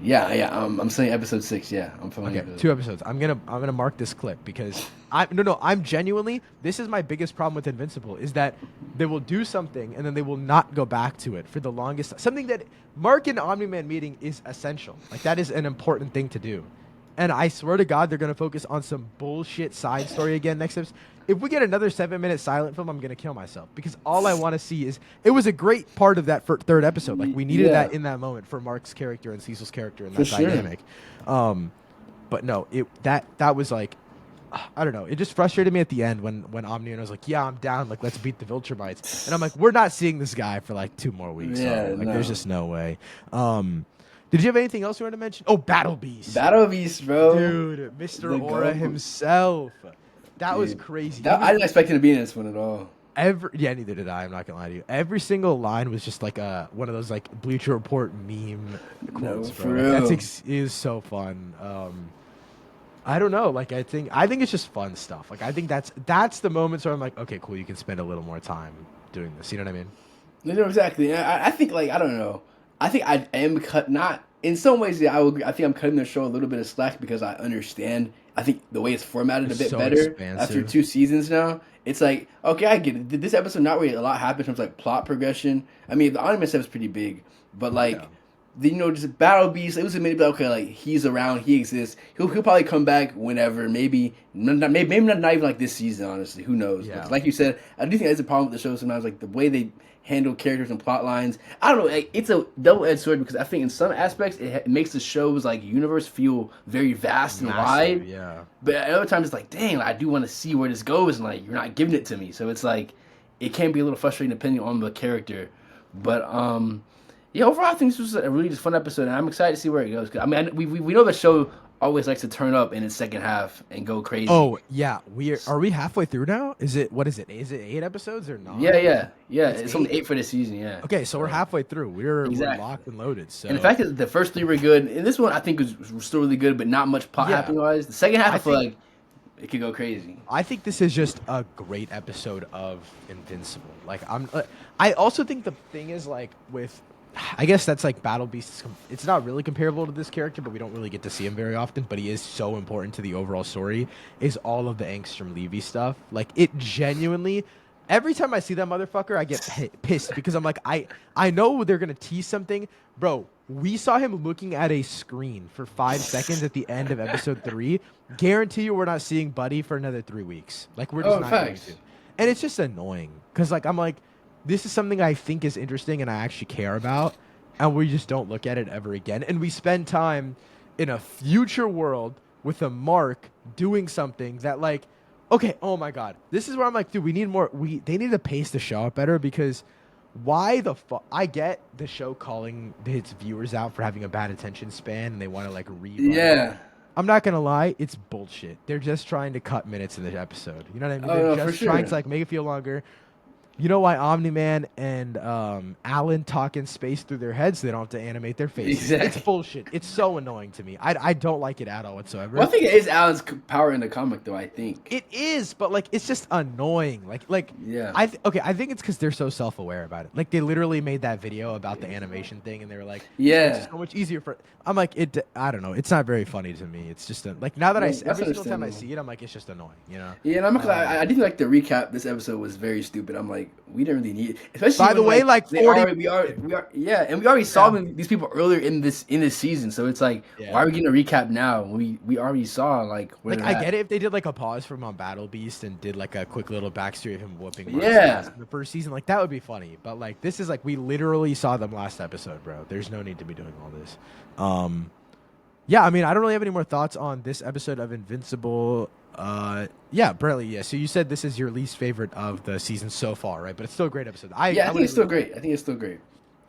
[SPEAKER 2] Yeah. I'm saying episode 6. Yeah, I'm familiar.
[SPEAKER 1] Okay,
[SPEAKER 2] with
[SPEAKER 1] 2 episodes. I'm gonna mark this clip because I'm genuinely, this is my biggest problem with Invincible is that they will do something and then they will not go back to it for the longest. Something that Mark and Omni-Man meeting is essential. Like that is an important thing to do. And I swear to God, they're gonna focus on some bullshit side story again next episode. If we get another 7-minute silent film, I'm gonna kill myself because all I want to see is it was a great part of that 3rd episode. Like we needed
[SPEAKER 2] Yeah.
[SPEAKER 1] that in that moment for Mark's character and Cecil's character and
[SPEAKER 2] For
[SPEAKER 1] that
[SPEAKER 2] sure.
[SPEAKER 1] dynamic. But no, that was like, I don't know. It just frustrated me at the end when Omni-Man was like, "Yeah, I'm down. Like, let's beat the Viltrumites." And I'm like, "We're not seeing this guy for like 2 more weeks.
[SPEAKER 2] Yeah,
[SPEAKER 1] so, like,
[SPEAKER 2] no.
[SPEAKER 1] there's just no way." Did you have anything else you wanted to mention? Oh, Battle Beast,
[SPEAKER 2] Battle of East, bro.
[SPEAKER 1] dude, Mr.
[SPEAKER 2] The
[SPEAKER 1] Aura
[SPEAKER 2] goat.
[SPEAKER 1] himself. That was
[SPEAKER 2] Dude.
[SPEAKER 1] crazy.
[SPEAKER 2] I didn't expect him to be in this one at all.
[SPEAKER 1] Neither did I. I'm not gonna lie to you. Every single line was just like one of those like Bleacher Report meme quotes,
[SPEAKER 2] for
[SPEAKER 1] bro.
[SPEAKER 2] real.
[SPEAKER 1] Like, is so fun. I don't know. Like I think it's just fun stuff. Like I think that's the moments where I'm like, okay, cool. You can spend a little more time doing this. You know what I mean?
[SPEAKER 2] No, exactly. I think like I don't know. I think I am cut. Not in some ways. Yeah, I will agree. I think I'm cutting the show a little bit of slack because I understand. I think the way it's formatted
[SPEAKER 1] It's
[SPEAKER 2] a bit
[SPEAKER 1] so
[SPEAKER 2] better
[SPEAKER 1] expansive.
[SPEAKER 2] after 2 seasons now. It's like okay, I get it. This episode not really a lot happened in terms of like plot progression. I mean, the anime stuff is pretty big, but like
[SPEAKER 1] Yeah.
[SPEAKER 2] then just Battle Beast. It was maybe like, okay, like he's around, he exists. He'll probably come back whenever. Maybe not even like this season. Honestly, who knows?
[SPEAKER 1] Yeah.
[SPEAKER 2] Because like you said, I do think that's a problem with the show sometimes. Like the way they handle characters and plot lines. I don't know. Like, it's a double-edged sword because I think in some aspects it makes the show's like universe feel very vast and wide.
[SPEAKER 1] Yeah.
[SPEAKER 2] But at other times it's like, dang, like, I do want to see where this goes, and like you're not giving it to me. So it's like it can be a little frustrating depending on the character. But yeah, overall I think this was a really just fun episode, and I'm excited to see where it goes. I mean, we know the show always likes to turn up in its second half and go crazy.
[SPEAKER 1] Oh yeah, are we halfway through now? Is it Is it 8 episodes or not?
[SPEAKER 2] Yeah. It's only 8 for this season. Yeah.
[SPEAKER 1] Okay, so we're halfway through. We're
[SPEAKER 2] Exactly.
[SPEAKER 1] locked and loaded. So
[SPEAKER 2] And the fact that the first 3 were good, and this one I think was still really good, but not much plot happening wise. The second half I feel like it could go crazy.
[SPEAKER 1] I think this is just a great episode of Invincible. Like I also think the thing is like with, I guess that's like Battle Beast. It's not really comparable to this character, but we don't really get to see him very often. But he is so important to the overall story. Is all of the Angstrom Levy stuff. Like it genuinely. Every time I see that motherfucker, I get pissed because I'm like, I know they're gonna tease something, bro. We saw him looking at a screen for 5 seconds at the end of episode 3. Guarantee you, we're not seeing Buddy for another 3 weeks. Like we're just not going to. And it's just annoying because like I'm like, this is something I think is interesting and I actually care about, and we just don't look at it ever again. And we spend time in a future world with a Mark doing something that like. Okay, oh my god. This is where I'm like, dude, we need more. They need to pace the show out better because why the fuck? I get the show calling its viewers out for having a bad attention span and they want to like read.
[SPEAKER 2] Yeah.
[SPEAKER 1] I'm not gonna lie, it's bullshit. They're just trying to cut minutes in the episode. You know what I mean?
[SPEAKER 2] Oh,
[SPEAKER 1] They're just trying to like make it feel longer. You know why Omni-Man and Alan talk in space through their heads? They don't have to animate their faces.
[SPEAKER 2] Exactly.
[SPEAKER 1] It's bullshit. It's so annoying to me. I don't like it at all whatsoever.
[SPEAKER 2] Well, I think it is Alan's power in the comic, though. I think
[SPEAKER 1] it is, but like it's just annoying. Like
[SPEAKER 2] yeah.
[SPEAKER 1] I think it's because they're so self-aware about it. Like they literally made that video about the animation thing, and they were like,
[SPEAKER 2] yeah,
[SPEAKER 1] it's so much easier for. I'm like it. I don't know. It's not very funny to me. It's just like now that every single time I see it, I'm like it's just annoying. You know?
[SPEAKER 2] Yeah, and I did like the recap. This episode was very stupid. I'm like, we didn't really need it. Especially
[SPEAKER 1] by the way, like 40.
[SPEAKER 2] we are yeah, and we already saw these people earlier in this season. So it's like, why are we getting a recap now? We already saw like
[SPEAKER 1] I get it if they did like a pause from on Battle Beast and did like a quick little backstory of him whooping Mark's ass in the first season. Like that would be funny. But like this is like we literally saw them last episode, bro. There's no need to be doing all this. Yeah, I mean, I don't really have any more thoughts on this episode of Invincible. Yeah, Bradley, yeah. So you said this is your least favorite of the season so far, right? But it's still a great episode.
[SPEAKER 2] I think it's still great. I think it's still great.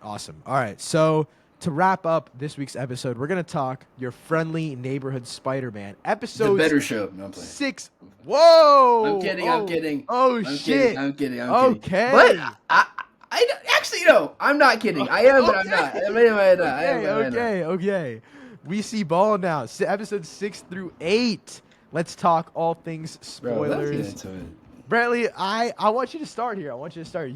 [SPEAKER 1] Awesome. All right, so to wrap up this week's episode, we're going to talk Your Friendly Neighborhood Spider-Man. Episode
[SPEAKER 2] the better show. No, I'm playing.
[SPEAKER 1] 6. Whoa!
[SPEAKER 2] I'm kidding. I'm kidding.
[SPEAKER 1] Oh, shit.
[SPEAKER 2] I'm kidding.
[SPEAKER 1] Okay.
[SPEAKER 2] But I actually, no, I'm not kidding. I am, but I'm not.
[SPEAKER 1] Okay. We see ball now. Episode 6 through 8. Let's talk all things spoilers. Bradley, I want you to start here.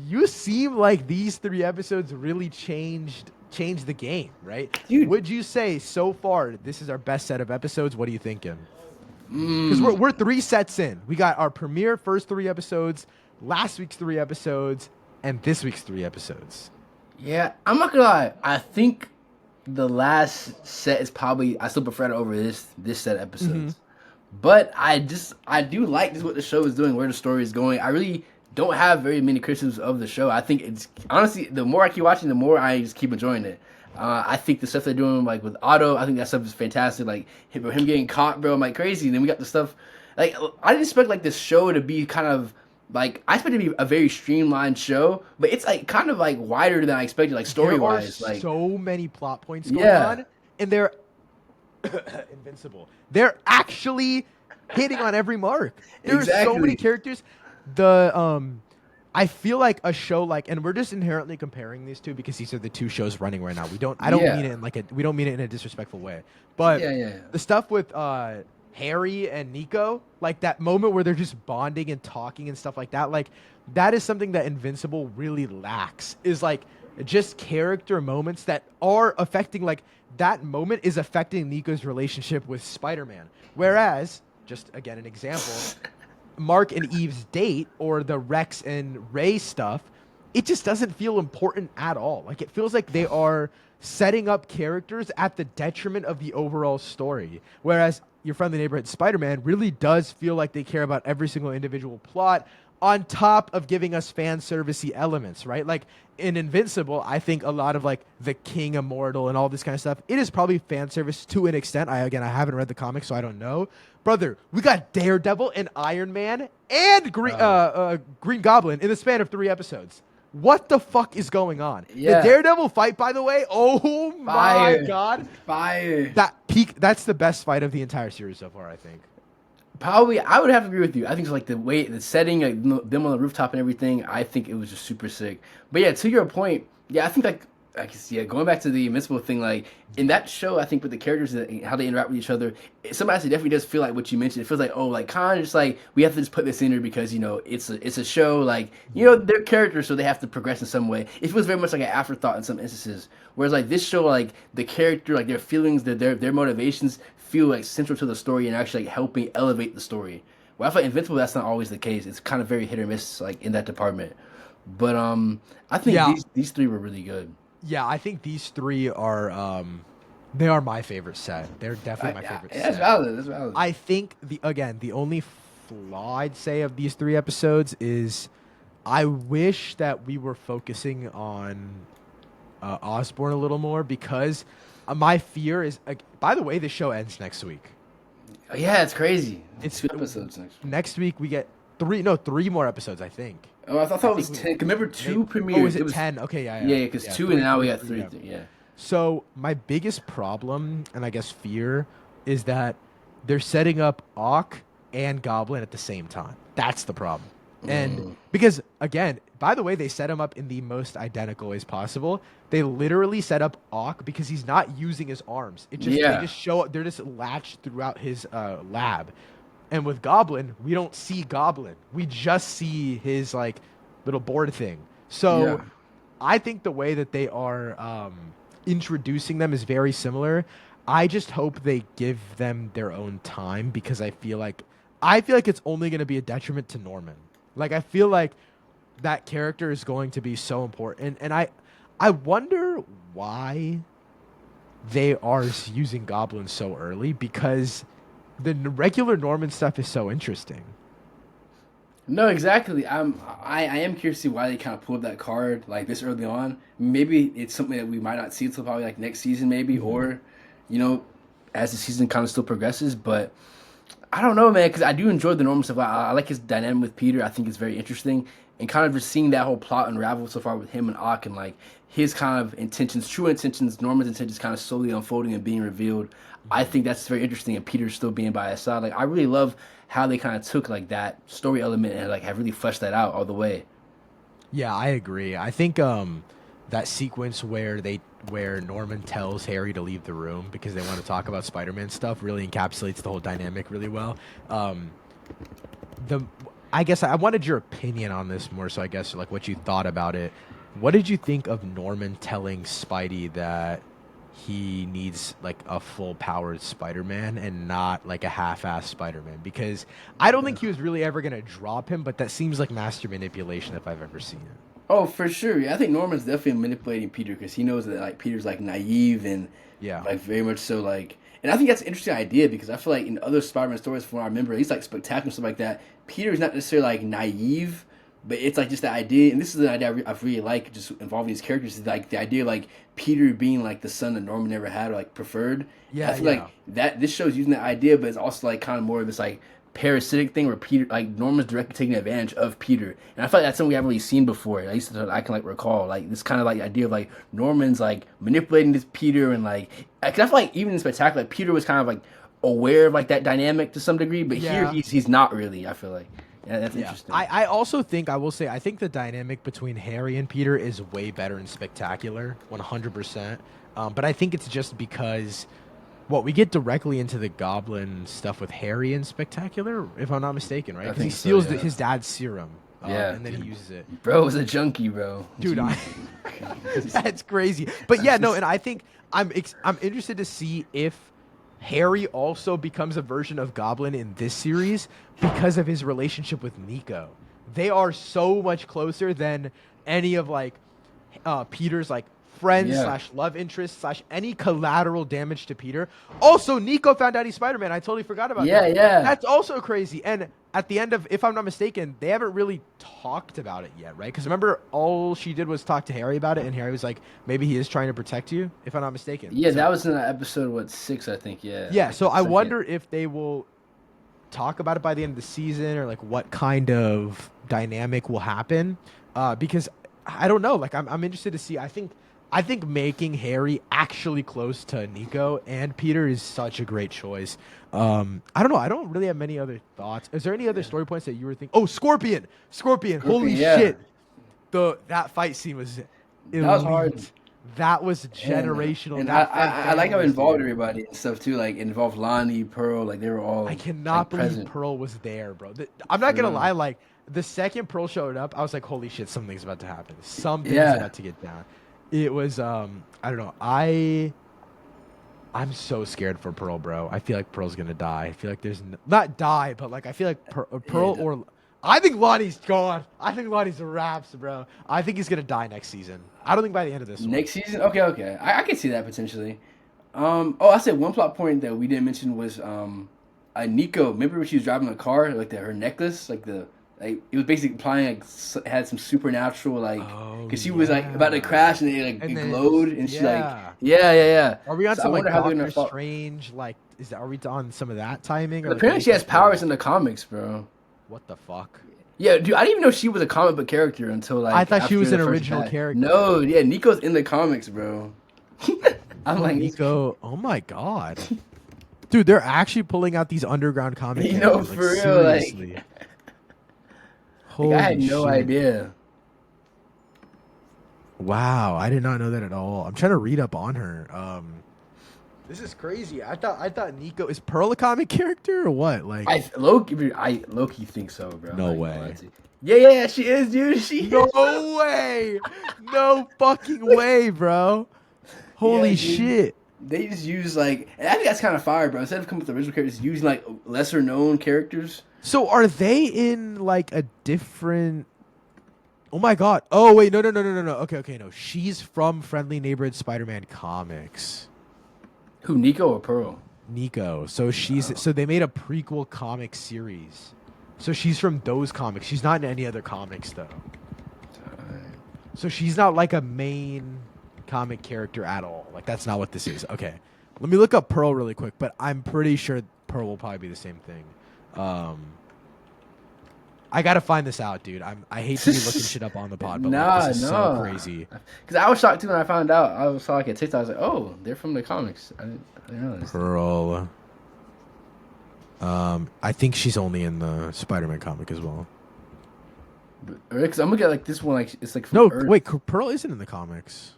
[SPEAKER 1] You seem like these 3 episodes really changed the game, right?
[SPEAKER 2] Dude.
[SPEAKER 1] Would you say so far this is our best set of episodes? What are you thinking? Because we're 3 sets in. We got our premiere first 3 episodes, last week's 3 episodes, and this week's 3 episodes.
[SPEAKER 2] Yeah, I'm not gonna lie. I think the last set is probably I still prefer it over this set of episodes. Mm-hmm. But I do like what the show is doing, where the story is going. I really don't have very many criticisms of the show. I think it's honestly the more I keep watching, the more I just keep enjoying it. I think the stuff they're doing like with Otto, I think that stuff is fantastic. Like him getting caught, bro, I'm like crazy. And then we got the stuff like I didn't expect like this show to be kind of like I expected it to be a very streamlined show, but it's like kind of like wider than I expected, like story wise. Like
[SPEAKER 1] so many plot points going on, and they're Invincible. They're actually hitting on every mark. There's so many characters. I feel like a show like, and we're just inherently comparing these two because these are the 2 shows running right now. I don't mean it in we don't mean it in a disrespectful way. But the stuff with Harry and Nico, like that moment where they're just bonding and talking and stuff like that, like that is something that Invincible really lacks. Is like just character moments that are affecting, like that moment is affecting Nico's relationship with Spider-Man. Whereas, just again an example, Mark and Eve's date or the Rex and Ray stuff, it just doesn't feel important at all. Like it feels like they are setting up characters at the detriment of the overall story. Whereas your friendly neighborhood Spider-Man really does feel like they care about every single individual plot on top of giving us fan servicey elements, right? Like in Invincible, I think a lot of like the King Immortal and all this kind of stuff, it is probably fan service to an extent. I haven't read the comics, so I don't know. Brother, we got Daredevil and Iron Man and Green Goblin in the span of 3 episodes. What the fuck is going on?
[SPEAKER 2] Yeah.
[SPEAKER 1] The Daredevil fight, by the way, oh my god.
[SPEAKER 2] Fire.
[SPEAKER 1] That's the best fight of the entire series so far, I think.
[SPEAKER 2] Probably, I would have to agree with you. I think it's like the setting, like them on the rooftop and everything. I think it was just super sick. But yeah, to your point, yeah, I think like I guess yeah, going back to the Invincible thing, like in that show, I think with the characters and how they interact with each other, sometimes it definitely does feel like what you mentioned. It feels like like kind of just like we have to just put this in there because it's a show, like they're characters, so they have to progress in some way. It feels very much like an afterthought in some instances. Whereas like this show, like the character, like their feelings, their motivations feel like central to the story and actually like helping elevate the story. Well, I feel like Invincible, that's not always the case. It's kind of very hit or miss like in that department. But I think these 3 were really good.
[SPEAKER 1] Yeah, I think these 3 are they are my favorite set. They're definitely my favorite set.
[SPEAKER 2] That's valid. That's valid.
[SPEAKER 1] I think the only flaw I'd say of these 3 episodes is I wish that we were focusing on Osborn a little more because my fear is by the way, the show ends next week.
[SPEAKER 2] Yeah, it's crazy.
[SPEAKER 1] It's
[SPEAKER 2] 2 episodes next week.
[SPEAKER 1] Next week we get 3 more episodes, I think.
[SPEAKER 2] Oh, I thought it was 10. Remember 2 premiered.
[SPEAKER 1] Oh, it was 10? Okay, yeah.
[SPEAKER 2] Yeah, because 2 and now we got 3. Yeah.
[SPEAKER 1] So my biggest problem, and I guess fear, is that they're setting up Ock and Goblin at the same time. That's the problem. And because, again, by the way, they set him up in the most identical ways possible. They literally set up Ock because he's not using his arms. They just show up. They're just latched throughout his lab. And with Goblin, we don't see Goblin. We just see his like little board thing. So I think the way that they are introducing them is very similar. I just hope they give them their own time because I feel like it's only going to be a detriment to Norman. Like I feel like that character is going to be so important, and I wonder why they are using Goblin so early because the regular Norman stuff is so interesting.
[SPEAKER 2] No, exactly. I am curious to see why they kind of pulled that card like this early on. Maybe it's something that we might not see until probably like next season, maybe, or as the season kind of still progresses. But I don't know, man, because I do enjoy the Norman stuff. I like his dynamic with Peter. I think it's very interesting, and kind of just seeing that whole plot unravel so far with him and Ock, and like his kind of intentions, true intentions, Norman's intentions, kind of slowly unfolding and being revealed. I think that's very interesting, and Peter still being by his side. Like I really love how they kind of took like that story element and like have really fleshed that out all the way.
[SPEAKER 1] Yeah, I agree. I think that sequence where Norman tells Harry to leave the room because they want to talk about Spider-Man stuff really encapsulates the whole dynamic really well. I guess I wanted your opinion on this more, so I guess like what you thought about it. What did you think of Norman telling Spidey that he needs like a full-powered Spider-Man and not like a half-assed Spider-Man? Because I don't think he was really ever going to drop him, but that seems like master manipulation if I've ever seen it.
[SPEAKER 2] Oh, for sure. Yeah, I think Norman's definitely manipulating Peter because he knows that like Peter's like naive and like very much so like. And I think that's an interesting idea because I feel like in other Spider-Man stories, from what I remember, he's like Spectacular stuff like that. Peter's not necessarily like naive, but it's like just the idea, and this is an idea I really like, just involving these characters, is like the idea of like Peter being like the son that Norman never had or like preferred. Yeah, I feel like that this show's using that idea, but it's also like kind of more of this like parasitic thing where Peter, like Norman's directly taking advantage of Peter, and I feel like that's something we haven't really seen before. At least that I can like recall, like this kind of like idea of like Norman's like manipulating this Peter, and like I feel like even in Spectacular, like, Peter was kind of like aware of like that dynamic to some degree, but here he's not really. I feel like. Yeah, that's interesting.
[SPEAKER 1] I also think, I will say, I think the dynamic between Harry and Peter is way better in Spectacular, 100%. But I think it's just because, we get directly into the Goblin stuff with Harry in Spectacular, if I'm not mistaken, right? Because he steals his dad's serum. And then he uses it.
[SPEAKER 2] Bro was a junkie, bro.
[SPEAKER 1] Dude, that's crazy. But yeah, no, and I think I'm interested to see if Harry also becomes a version of Goblin in this series because of his relationship with Nico. They are so much closer than any of like Peter's like friends
[SPEAKER 2] Yeah.
[SPEAKER 1] slash love interest slash any collateral damage to Peter. Also, Nico found out he's Spider-Man. I totally forgot about
[SPEAKER 2] Yeah,
[SPEAKER 1] that.
[SPEAKER 2] yeah.
[SPEAKER 1] That's also crazy. And at the end of, if I'm not mistaken, they haven't really talked about it yet, right? Because remember, all she did was talk to Harry about it, and Harry was like, maybe he is trying to protect you, if I'm not mistaken.
[SPEAKER 2] Yeah,
[SPEAKER 1] So
[SPEAKER 2] that was in episode, what, 6, I think, yeah.
[SPEAKER 1] yeah,
[SPEAKER 2] Like
[SPEAKER 1] so
[SPEAKER 2] the
[SPEAKER 1] I
[SPEAKER 2] second.
[SPEAKER 1] wonder if they will talk about it by the end of the season, or like what kind of dynamic will happen, because I don't know, like I'm interested to see. I think making Harry actually close to Nico and Peter is such a great choice. I don't know, I don't really have many other thoughts. Is there any other
[SPEAKER 2] Yeah.
[SPEAKER 1] story points that you were thinking? Oh, Scorpion, holy
[SPEAKER 2] Scorpion, yeah.
[SPEAKER 1] shit, that fight scene was
[SPEAKER 2] That was hard.
[SPEAKER 1] elite. That was
[SPEAKER 2] And
[SPEAKER 1] generational.
[SPEAKER 2] and
[SPEAKER 1] That fed
[SPEAKER 2] I like how it
[SPEAKER 1] families,
[SPEAKER 2] involved
[SPEAKER 1] dude.
[SPEAKER 2] everybody and stuff too. Like it involved Lonnie, Pearl, like they were
[SPEAKER 1] I
[SPEAKER 2] all
[SPEAKER 1] cannot
[SPEAKER 2] like
[SPEAKER 1] believe
[SPEAKER 2] present
[SPEAKER 1] Pearl was there, bro. I'm not
[SPEAKER 2] for
[SPEAKER 1] gonna
[SPEAKER 2] real.
[SPEAKER 1] lie, like the second Pearl showed up, I was like, holy shit, something's about to happen. Something's
[SPEAKER 2] Yeah.
[SPEAKER 1] about to get down. It was I don't know. I'm so scared for Pearl, bro. I feel like Pearl's gonna die. I feel like there's not die, but like I feel like
[SPEAKER 2] Yeah.
[SPEAKER 1] Pearl or I think Lonnie's gone. I think Lonnie's a wraps, bro. I think he's gonna die next season. I don't think by the end of this one.
[SPEAKER 2] Next season? Okay, okay. I can see that potentially. Oh, I said one plot point that we didn't mention was Nico. Remember when she was driving a car, like her necklace, like it was basically implying like had some supernatural like
[SPEAKER 1] Oh
[SPEAKER 2] because she was like about to
[SPEAKER 1] yeah.
[SPEAKER 2] crash and it
[SPEAKER 1] And then
[SPEAKER 2] glowed and she like
[SPEAKER 1] yeah.
[SPEAKER 2] yeah.
[SPEAKER 1] Are we on
[SPEAKER 2] So I
[SPEAKER 1] some like
[SPEAKER 2] wonder how they're gonna
[SPEAKER 1] Doctor
[SPEAKER 2] fall.
[SPEAKER 1] Strange? Like, are we on some of that timing or like
[SPEAKER 2] Apparently
[SPEAKER 1] any
[SPEAKER 2] she has
[SPEAKER 1] type of
[SPEAKER 2] powers in the comics, bro.
[SPEAKER 1] what the fuck?
[SPEAKER 2] Yeah, dude, I didn't even know she was a comic book character until
[SPEAKER 1] I
[SPEAKER 2] like
[SPEAKER 1] thought she
[SPEAKER 2] after
[SPEAKER 1] was
[SPEAKER 2] the
[SPEAKER 1] an
[SPEAKER 2] first
[SPEAKER 1] original
[SPEAKER 2] attack.
[SPEAKER 1] character.
[SPEAKER 2] No, yeah, Nico's in the comics, bro. I'm
[SPEAKER 1] Oh,
[SPEAKER 2] like,
[SPEAKER 1] Nico. Oh my god. Dude, they're actually pulling out these underground comic
[SPEAKER 2] you know,
[SPEAKER 1] characters. Like
[SPEAKER 2] for real,
[SPEAKER 1] seriously.
[SPEAKER 2] like I had
[SPEAKER 1] Holy
[SPEAKER 2] no
[SPEAKER 1] shit.
[SPEAKER 2] idea.
[SPEAKER 1] Wow, I did not know that at all. I'm trying to read up on her. This is crazy. I thought Nico is Pearl a comic character or what? Like
[SPEAKER 2] I Loki think so, bro. I'm
[SPEAKER 1] no
[SPEAKER 2] not gonna lie
[SPEAKER 1] way.
[SPEAKER 2] to you. Yeah, she is, dude. She
[SPEAKER 1] No
[SPEAKER 2] is.
[SPEAKER 1] way. No fucking way, bro.
[SPEAKER 2] Yeah,
[SPEAKER 1] Holy
[SPEAKER 2] dude.
[SPEAKER 1] shit.
[SPEAKER 2] They just use like, and I think that's kind of fire, bro. Instead of coming with the original characters, using like lesser known characters.
[SPEAKER 1] So are they in like a different? Oh my god! Oh wait, no. Okay, no. She's from Friendly Neighborhood Spider-Man comics.
[SPEAKER 2] Who, Nico or Pearl?
[SPEAKER 1] Nico. So
[SPEAKER 2] Oh,
[SPEAKER 1] so they made a prequel comic series. So she's from those comics. She's not in any other comics though.
[SPEAKER 2] alright.
[SPEAKER 1] So she's not like a main comic character at all. Like that's not what this is. Okay. Let me look up Pearl really quick, but I'm pretty sure Pearl will probably be the same thing. I gotta find this out, dude. I hate to be looking shit up on the pod, but like this
[SPEAKER 2] Nah,
[SPEAKER 1] is so
[SPEAKER 2] no.
[SPEAKER 1] crazy.
[SPEAKER 2] Because I was shocked too when I found out. I was saw like a TikTok. I was like, oh, they're from the comics. I didn't realize.
[SPEAKER 1] Pearl. I think she's only in the Spider-Man comic as well.
[SPEAKER 2] Because I'm looking at like this one, like it's like from
[SPEAKER 1] No,
[SPEAKER 2] Earth.
[SPEAKER 1] wait, Pearl isn't in the comics.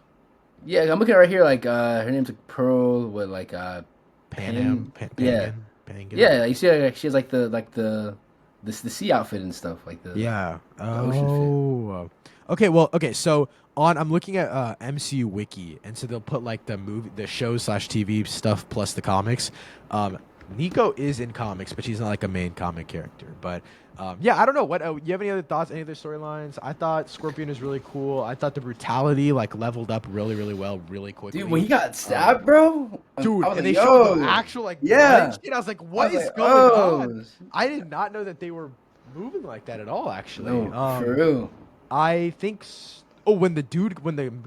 [SPEAKER 2] Yeah, I'm looking at right here. Like her name's like Pearl. What like
[SPEAKER 1] Pangan, Pangan.
[SPEAKER 2] yeah. You see, like, she has like the sea outfit and stuff like the
[SPEAKER 1] Yeah.
[SPEAKER 2] ocean fit.
[SPEAKER 1] Oh. Okay. Well. Okay. So I'm looking at MCU Wiki, and so they'll put like the show slash TV stuff plus the comics. Nico is in comics, but she's not like a main comic character. But yeah, I don't know. What you have any other thoughts? Any other storylines? I thought Scorpion is really cool. I thought the brutality like leveled up really, really well, really quickly.
[SPEAKER 2] Dude, when he got stabbed, bro,
[SPEAKER 1] Dude,
[SPEAKER 2] I was
[SPEAKER 1] and
[SPEAKER 2] like,
[SPEAKER 1] they showed the
[SPEAKER 2] yo,
[SPEAKER 1] actual like
[SPEAKER 2] yeah.
[SPEAKER 1] blood shit. I was like,
[SPEAKER 2] I
[SPEAKER 1] what
[SPEAKER 2] was
[SPEAKER 1] is
[SPEAKER 2] like,
[SPEAKER 1] going
[SPEAKER 2] oh,
[SPEAKER 1] on? I did not know that they were moving like that at all. Actually,
[SPEAKER 2] no, for real.
[SPEAKER 1] I think. Oh, when the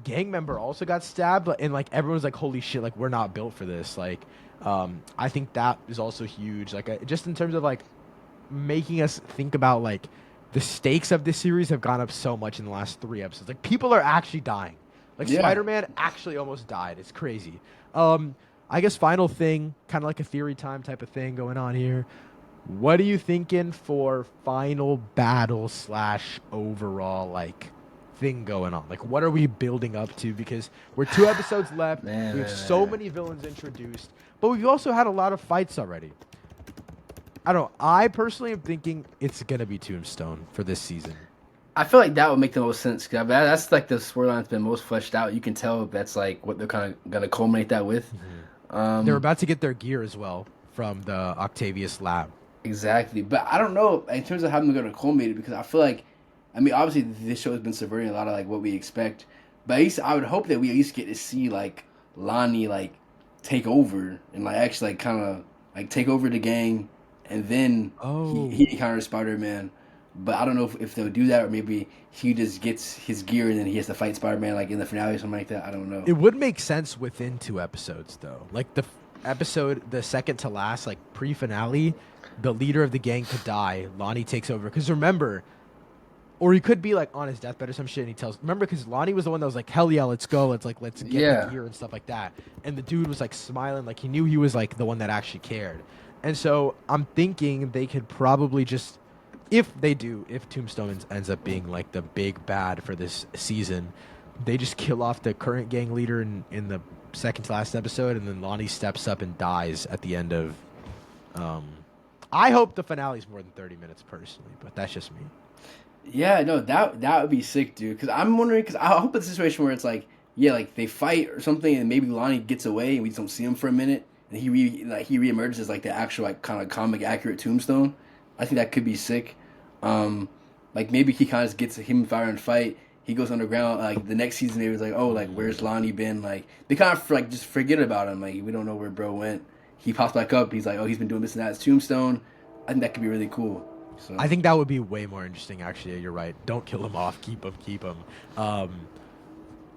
[SPEAKER 1] gang member also got stabbed, and like everyone's like, "Holy shit!" Like we're not built for this. Like, I think that is also huge. Like, just in terms of like making us think about like the stakes of this series have gone up so much in the last 3 episodes. Like, people are actually dying. Like,
[SPEAKER 2] Yeah.
[SPEAKER 1] Spider-Man actually almost died. It's crazy. I guess final thing, kind of like a theory time type of thing going on here. What are you thinking for final battle slash overall like thing going on? Like, what are we building up to? Because we're 2 episodes left.
[SPEAKER 2] Man,
[SPEAKER 1] We have
[SPEAKER 2] man,
[SPEAKER 1] so
[SPEAKER 2] man.
[SPEAKER 1] many villains introduced, but we've also had a lot of fights already. I don't know. I personally am thinking it's gonna be Tombstone for this season.
[SPEAKER 2] I feel like that would make the most sense because that's like the storyline that's been most fleshed out. You can tell that's like what they're kind of gonna culminate that with.
[SPEAKER 1] They're about to get their gear as well from the Octavius lab.
[SPEAKER 2] Exactly, but I don't know in terms of how they're gonna culminate it because I feel like, I mean, obviously this show has been subverting a lot of like what we expect, But at least I would hope that we at least get to see like Lonnie like take over and like actually like kind of like take over the gang, and then he
[SPEAKER 1] Oh,
[SPEAKER 2] encounters Spider Man. But I don't know if they'll do that, or maybe he just gets his gear and then he has to fight Spider Man like in the finale or something like that. I don't know.
[SPEAKER 1] it would make sense within 2 episodes though. Like episode, the second to last, like pre-finale, the leader of the gang could die. Lonnie takes over because remember, or he could be like on his deathbed or some shit, and he tells. Remember, because Lonnie was the one that was like, "Hell yeah, let's go, let's get the
[SPEAKER 2] Yeah,
[SPEAKER 1] gear and stuff like that." And the dude was like smiling, like he knew he was like the one that actually cared. And so I'm thinking they could probably just, if they do, if Tombstone ends up being like the big bad for this season, they just kill off the current gang leader in the second to last episode, and then Lonnie steps up and dies at the end of. Um, I hope the finale is more than 30 minutes personally, but that's just me.
[SPEAKER 2] yeah, no, that would be sick, dude. Because I'm wondering, because I hope it's a situation where it's like, yeah, like they fight or something, and maybe Lonnie gets away, and we just don't see him for a minute, and he reemerges as like the actual like kind of comic accurate Tombstone. I think that could be sick. Um, like maybe he kind of gets him fire and fight. He goes underground. Like the next season, maybe it's like, oh, like where's Lonnie been? Like they kind of like just forget about him. Like we don't know where bro went. He pops back up. He's like, oh, he's been doing this and that. It's Tombstone. I think that could be really cool. So
[SPEAKER 1] I think that would be way more interesting. Actually, you're right. Don't kill him off. Keep him. Keep him. Um,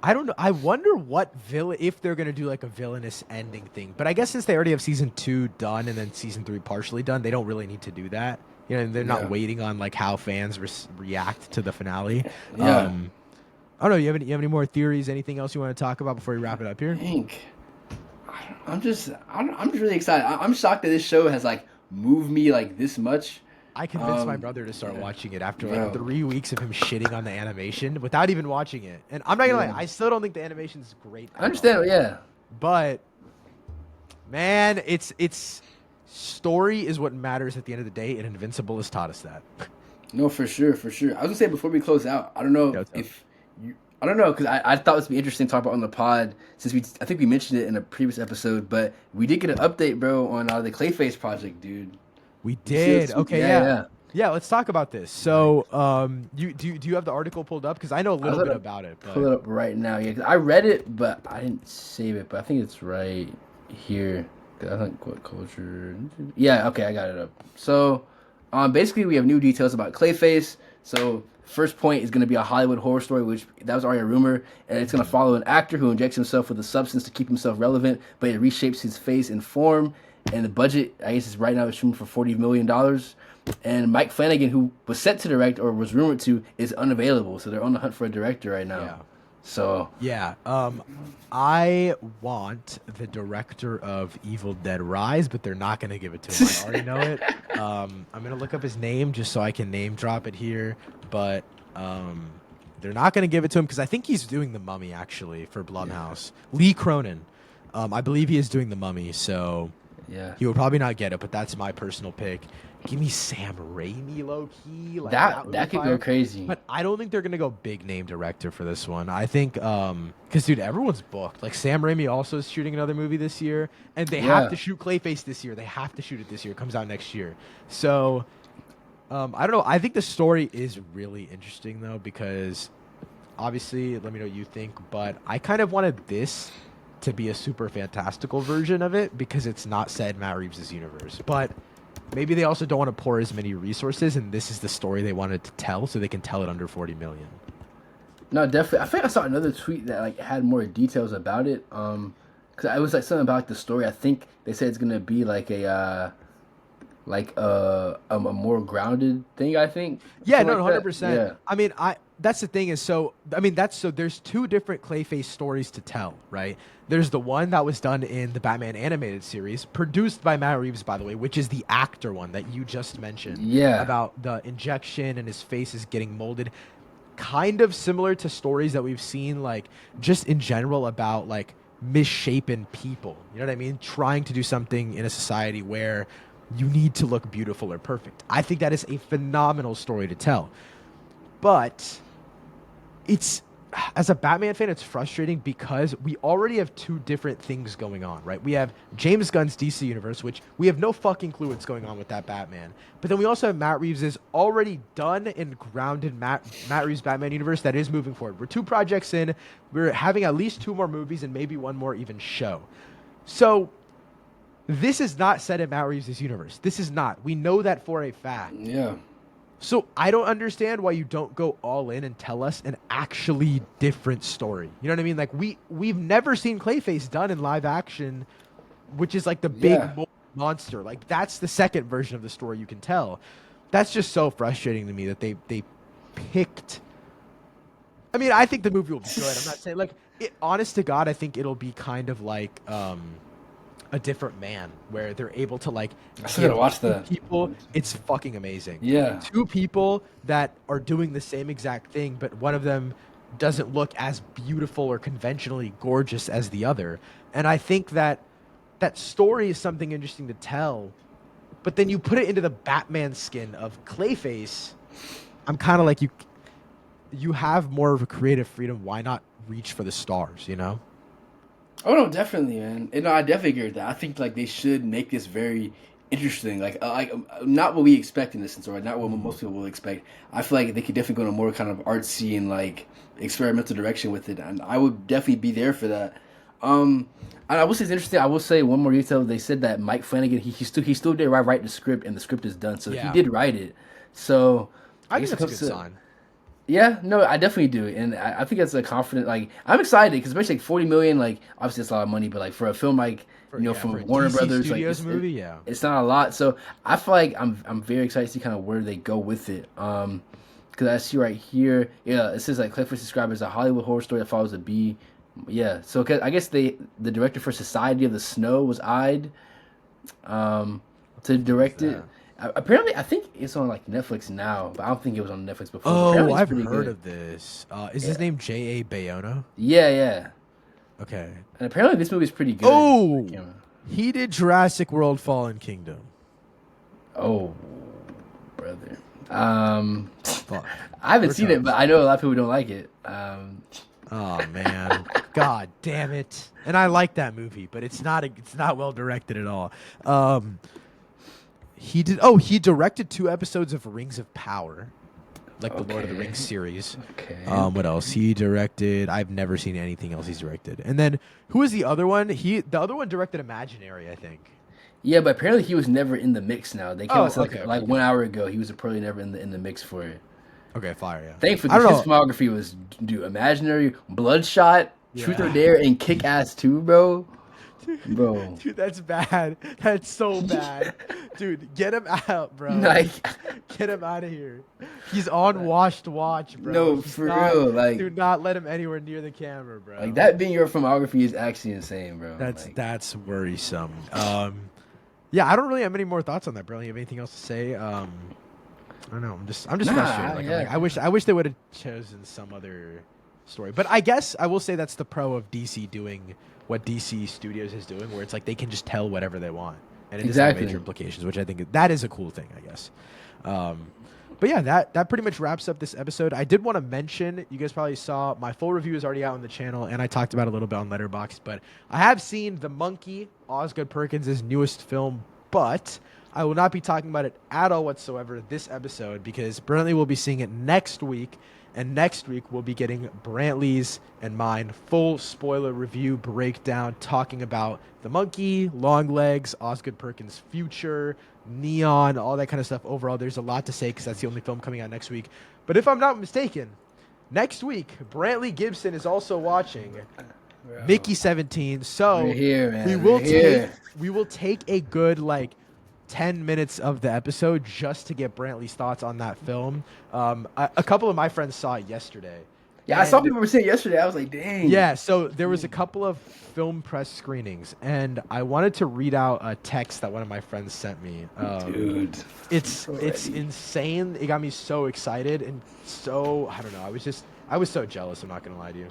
[SPEAKER 1] I don't know. I wonder what villain, if they're gonna do like a villainous ending thing. But I guess since they already have season 2 done and then season 3 partially done, they don't really need to do that. You know, they're not
[SPEAKER 2] yeah,
[SPEAKER 1] waiting on like how fans react to the finale.
[SPEAKER 2] yeah.
[SPEAKER 1] I don't know. You have any more theories? Anything else you want to talk about before we wrap it up here?
[SPEAKER 2] Think. I'm just really excited. I'm shocked that this show has like moved me like this much.
[SPEAKER 1] I convinced my
[SPEAKER 2] Um,
[SPEAKER 1] brother to start
[SPEAKER 2] yeah,
[SPEAKER 1] watching it after like
[SPEAKER 2] bro.
[SPEAKER 1] 3 weeks of him shitting on the animation without even watching it. And I'm not gonna lie,
[SPEAKER 2] Yeah,
[SPEAKER 1] I still don't think the animation is great
[SPEAKER 2] I
[SPEAKER 1] at all.
[SPEAKER 2] understand. Yeah,
[SPEAKER 1] But man, it's story is what matters at the end of the day, and Invincible has taught us that.
[SPEAKER 2] no, for sure, for sure. I was gonna say before we close out, I don't know
[SPEAKER 1] Yeah, what's up?
[SPEAKER 2] if you, I don't know because I thought this would be interesting to talk about on the pod since I think we mentioned it in a previous episode, but we did get an update, bro, on the Clayface project, dude.
[SPEAKER 1] We
[SPEAKER 2] You see
[SPEAKER 1] did.
[SPEAKER 2] what's,
[SPEAKER 1] Okay,
[SPEAKER 2] yeah,
[SPEAKER 1] yeah.
[SPEAKER 2] yeah.
[SPEAKER 1] Yeah, let's talk about this. So, do you have the article pulled up? Because I know a
[SPEAKER 2] I was
[SPEAKER 1] little bit
[SPEAKER 2] gonna
[SPEAKER 1] about it,
[SPEAKER 2] pull
[SPEAKER 1] but
[SPEAKER 2] it up right now. Yeah, 'cause I read it, but I didn't save it. But I think it's right here. 'Cause I think what culture? Yeah, okay, I got it up. So, basically, we have new details about Clayface. So, first point is going to be a Hollywood horror story, which that was already a rumor, and it's going to follow an actor who injects himself with a substance to keep himself relevant, but it reshapes his face and form. And the budget, I guess, is right now it's shooting for $40 million. And Mike Flanagan, who was set to direct or was rumored to, is unavailable. So they're on the hunt for a director right now.
[SPEAKER 1] yeah.
[SPEAKER 2] So
[SPEAKER 1] Yeah. I want the director of Evil Dead Rise, but they're not gonna give it to him. I already know it. I'm gonna look up his name just so I can name drop it here, but they're not gonna give it to him because I think he's doing the Mummy actually for Blumhouse. Lee Cronin. I believe he is doing the Mummy, so
[SPEAKER 2] yeah,
[SPEAKER 1] he will probably not get it. But that's my personal pick. Give me Sam Raimi, low key. Like that
[SPEAKER 2] that
[SPEAKER 1] would be
[SPEAKER 2] that could go
[SPEAKER 1] fire.
[SPEAKER 2] crazy.
[SPEAKER 1] But I don't think they're gonna go big name director for this one. I think because dude, everyone's booked. Like Sam Raimi also is shooting another movie this year, and they have
[SPEAKER 2] Yeah,
[SPEAKER 1] to shoot Clayface this year. They have to shoot it this year. It comes out next year. So I don't know. I think the story is really interesting though because obviously, let me know what you think. But I kind of wanted this to be a super fantastical version of it because it's not set in Matt Reeves' universe. But maybe they also don't want to pour as many resources, and this is the story they wanted to tell, so they can tell it under 40 million.
[SPEAKER 2] no, definitely. I think I saw another tweet that like had more details about it. Because it was like something about the story. I think they said it's gonna be like a more grounded thing. I think
[SPEAKER 1] Yeah,
[SPEAKER 2] something
[SPEAKER 1] no,
[SPEAKER 2] like that.
[SPEAKER 1] 100%.
[SPEAKER 2] Yeah,
[SPEAKER 1] I mean, that's the thing is so there's two different Clayface stories to tell, right? There's the one that was done in the Batman animated series, produced by Matt Reeves, by the way, which is the actor one that you just mentioned
[SPEAKER 2] yeah,
[SPEAKER 1] about the injection and his face is getting molded. Kind of similar to stories that we've seen, like just in general about like misshapen people. You know what I mean? Trying to do something in a society where you need to look beautiful or perfect. I think that is a phenomenal story to tell. But it's as a Batman fan, it's frustrating because we already have two different things going on, right? We have James Gunn's DC universe, which we have no fucking clue what's going on with that Batman. But then we also have Matt Reeves' already done and grounded Matt Reeves Batman universe that is moving forward. We're 2 projects in. We're having at least 2 more movies and maybe 1 more even show. So this is not set in Matt Reeves' universe. This is not. We know that for a fact.
[SPEAKER 2] Yeah.
[SPEAKER 1] So I don't understand why you don't go all in and tell us an actually different story. You know what I mean? Like we've never seen Clayface done in live action, which is like the big monster. Like that's the second version of the story you can tell. That's just so frustrating to me that they picked. I mean, I think the movie will be good. I'm not saying like it. Honest to God, I think it'll be kind of like a different man where they're able to like
[SPEAKER 2] I still gotta watch that.
[SPEAKER 1] people. It's fucking amazing.
[SPEAKER 2] Yeah.
[SPEAKER 1] 2 people that are doing the same exact thing, but one of them doesn't look as beautiful or conventionally gorgeous as the other. And I think that that story is something interesting to tell, but then you put it into the Batman skin of Clayface. I'm kind of like you have more of a creative freedom. Why not reach for the stars, you know?
[SPEAKER 2] Oh no, definitely, man. And no, I definitely agree with that. I think like they should make this very interesting, not what we expect in this sense, or not what most people will expect. I feel like they could definitely go in a more kind of artsy and like experimental direction with it, and I would definitely be there for that. And I will say it's interesting. I will say one more detail. They said that Mike Flanagan he still did write the script, and the script is done, so he did write it. So
[SPEAKER 1] I think that's a good sign.
[SPEAKER 2] Yeah, no, I definitely do, and I think that's a confident. Like, I'm excited because especially like 40 million, like obviously it's a lot of money, but like for a film like from Warner
[SPEAKER 1] DC
[SPEAKER 2] Brothers,
[SPEAKER 1] Studios
[SPEAKER 2] like
[SPEAKER 1] movie,
[SPEAKER 2] it's not a lot. So I feel like I'm very excited to see kind of where they go with it. Because I see right here, it says like Clayface described as a Hollywood horror story that follows a bee. Yeah, so I guess the director for Society of the Snow was eyed to direct it. Apparently, I think it's on like Netflix now, but I don't think it was on Netflix before.
[SPEAKER 1] Oh, I've heard of this. Is his name J.A. Bayona?
[SPEAKER 2] Yeah.
[SPEAKER 1] Okay.
[SPEAKER 2] And apparently, this movie is pretty good.
[SPEAKER 1] Oh, he did Jurassic World: Fallen Kingdom.
[SPEAKER 2] Oh, brother. I haven't seen it, but I know a lot of people don't like it.
[SPEAKER 1] Oh man, God damn it! And I like that movie, but it's not well directed at all. He directed 2 episodes of Rings of Power, like the Lord of the Rings series.
[SPEAKER 2] Okay.
[SPEAKER 1] What else? He directed. I've never seen anything else he's directed. And then who was the other one? The other one directed Imaginary, I think.
[SPEAKER 2] Yeah, but apparently he was never in the mix. Now they came out like 1 hour ago. He was apparently never in the mix for it.
[SPEAKER 1] Okay, fire. Yeah.
[SPEAKER 2] Thankfully, his filmography was Imaginary, Bloodshot, Truth or Dare, and Kick Ass 2, bro. Bro,
[SPEAKER 1] dude, that's bad. That's so bad, dude. Get him out, bro.
[SPEAKER 2] Like,
[SPEAKER 1] get him out of here. He's on Washed Watch, bro.
[SPEAKER 2] No, for real. Like,
[SPEAKER 1] do not let him anywhere near the camera, bro.
[SPEAKER 2] Like that being your filmography is actually insane, bro.
[SPEAKER 1] That's worrisome. Yeah, I don't really have any more thoughts on that, bro. You have anything else to say? I don't know. I'm just frustrated. Like, I wish they would have chosen some other story. But I guess I will say that's the pro of DC doing what DC Studios is doing, where it's like they can just tell whatever they want, and it doesn't have major implications, which I think that is a cool thing, I guess. But yeah, that pretty much wraps up this episode. I did want to mention, you guys probably saw my full review is already out on the channel, and I talked about it a little bit on Letterboxd, but I have seen The Monkey, Osgood Perkins' newest film, but I will not be talking about it at all whatsoever this episode because Brantley will be seeing it next week. And next week, we'll be getting Brantley's and mine full spoiler review breakdown, talking about The Monkey, Longlegs, Osgood Perkins' future, Neon, all that kind of stuff. Overall, there's a lot to say because that's the only film coming out next week. But if I'm not mistaken, next week, Brantley Gibson is also watching Mickey 17. So
[SPEAKER 2] we're here, man.
[SPEAKER 1] we will take a good 10 minutes of the episode just to get Brantley's thoughts on that film. A couple of my friends saw it yesterday.
[SPEAKER 2] Yeah, I saw people were saying yesterday. I was like, dang.
[SPEAKER 1] Yeah, so there was a couple of film press screenings, and I wanted to read out a text that one of my friends sent me.
[SPEAKER 2] Dude,
[SPEAKER 1] it's insane. It got me so excited and so, I don't know. I was so jealous. I'm not gonna lie to you.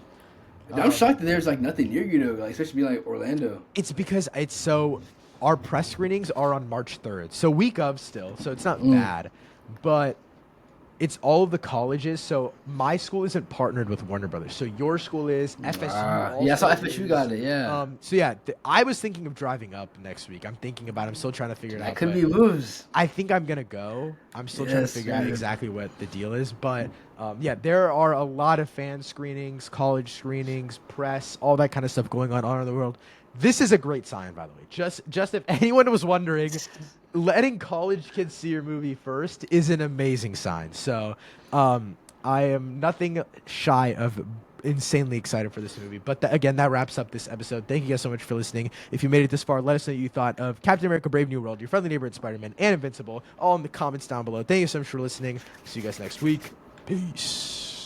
[SPEAKER 2] I'm shocked that there's nothing near you though, especially like Orlando.
[SPEAKER 1] It's because it's so. Our press screenings are on March 3rd, so week of still, so it's not bad. But it's all of the colleges. So my school isn't partnered with Warner Brothers. So your school is, FSU
[SPEAKER 2] Yeah, I
[SPEAKER 1] also
[SPEAKER 2] saw FSU
[SPEAKER 1] is.
[SPEAKER 2] got it. Yeah,
[SPEAKER 1] So yeah, I was thinking of driving up next week. I'm thinking about it. I'm still trying to figure it
[SPEAKER 2] that
[SPEAKER 1] out,
[SPEAKER 2] could
[SPEAKER 1] but
[SPEAKER 2] be moves.
[SPEAKER 1] I think I'm gonna go. I'm still trying to
[SPEAKER 2] Yes,
[SPEAKER 1] figure out
[SPEAKER 2] sir.
[SPEAKER 1] exactly what the deal is, but yeah, there are a lot of fan screenings, college screenings, press, all that kind of stuff going on all around the world. This is a great sign, by the way. Just if anyone was wondering, letting college kids see your movie first is an amazing sign. So, I am nothing shy of insanely excited for this movie. But again, that wraps up this episode. Thank you guys so much for listening. If you made it this far, let us know what you thought of Captain America: Brave New World, your friendly neighborhood Spider-Man, and Invincible. All in the comments down below. Thank you so much for listening. See you guys next week. Peace.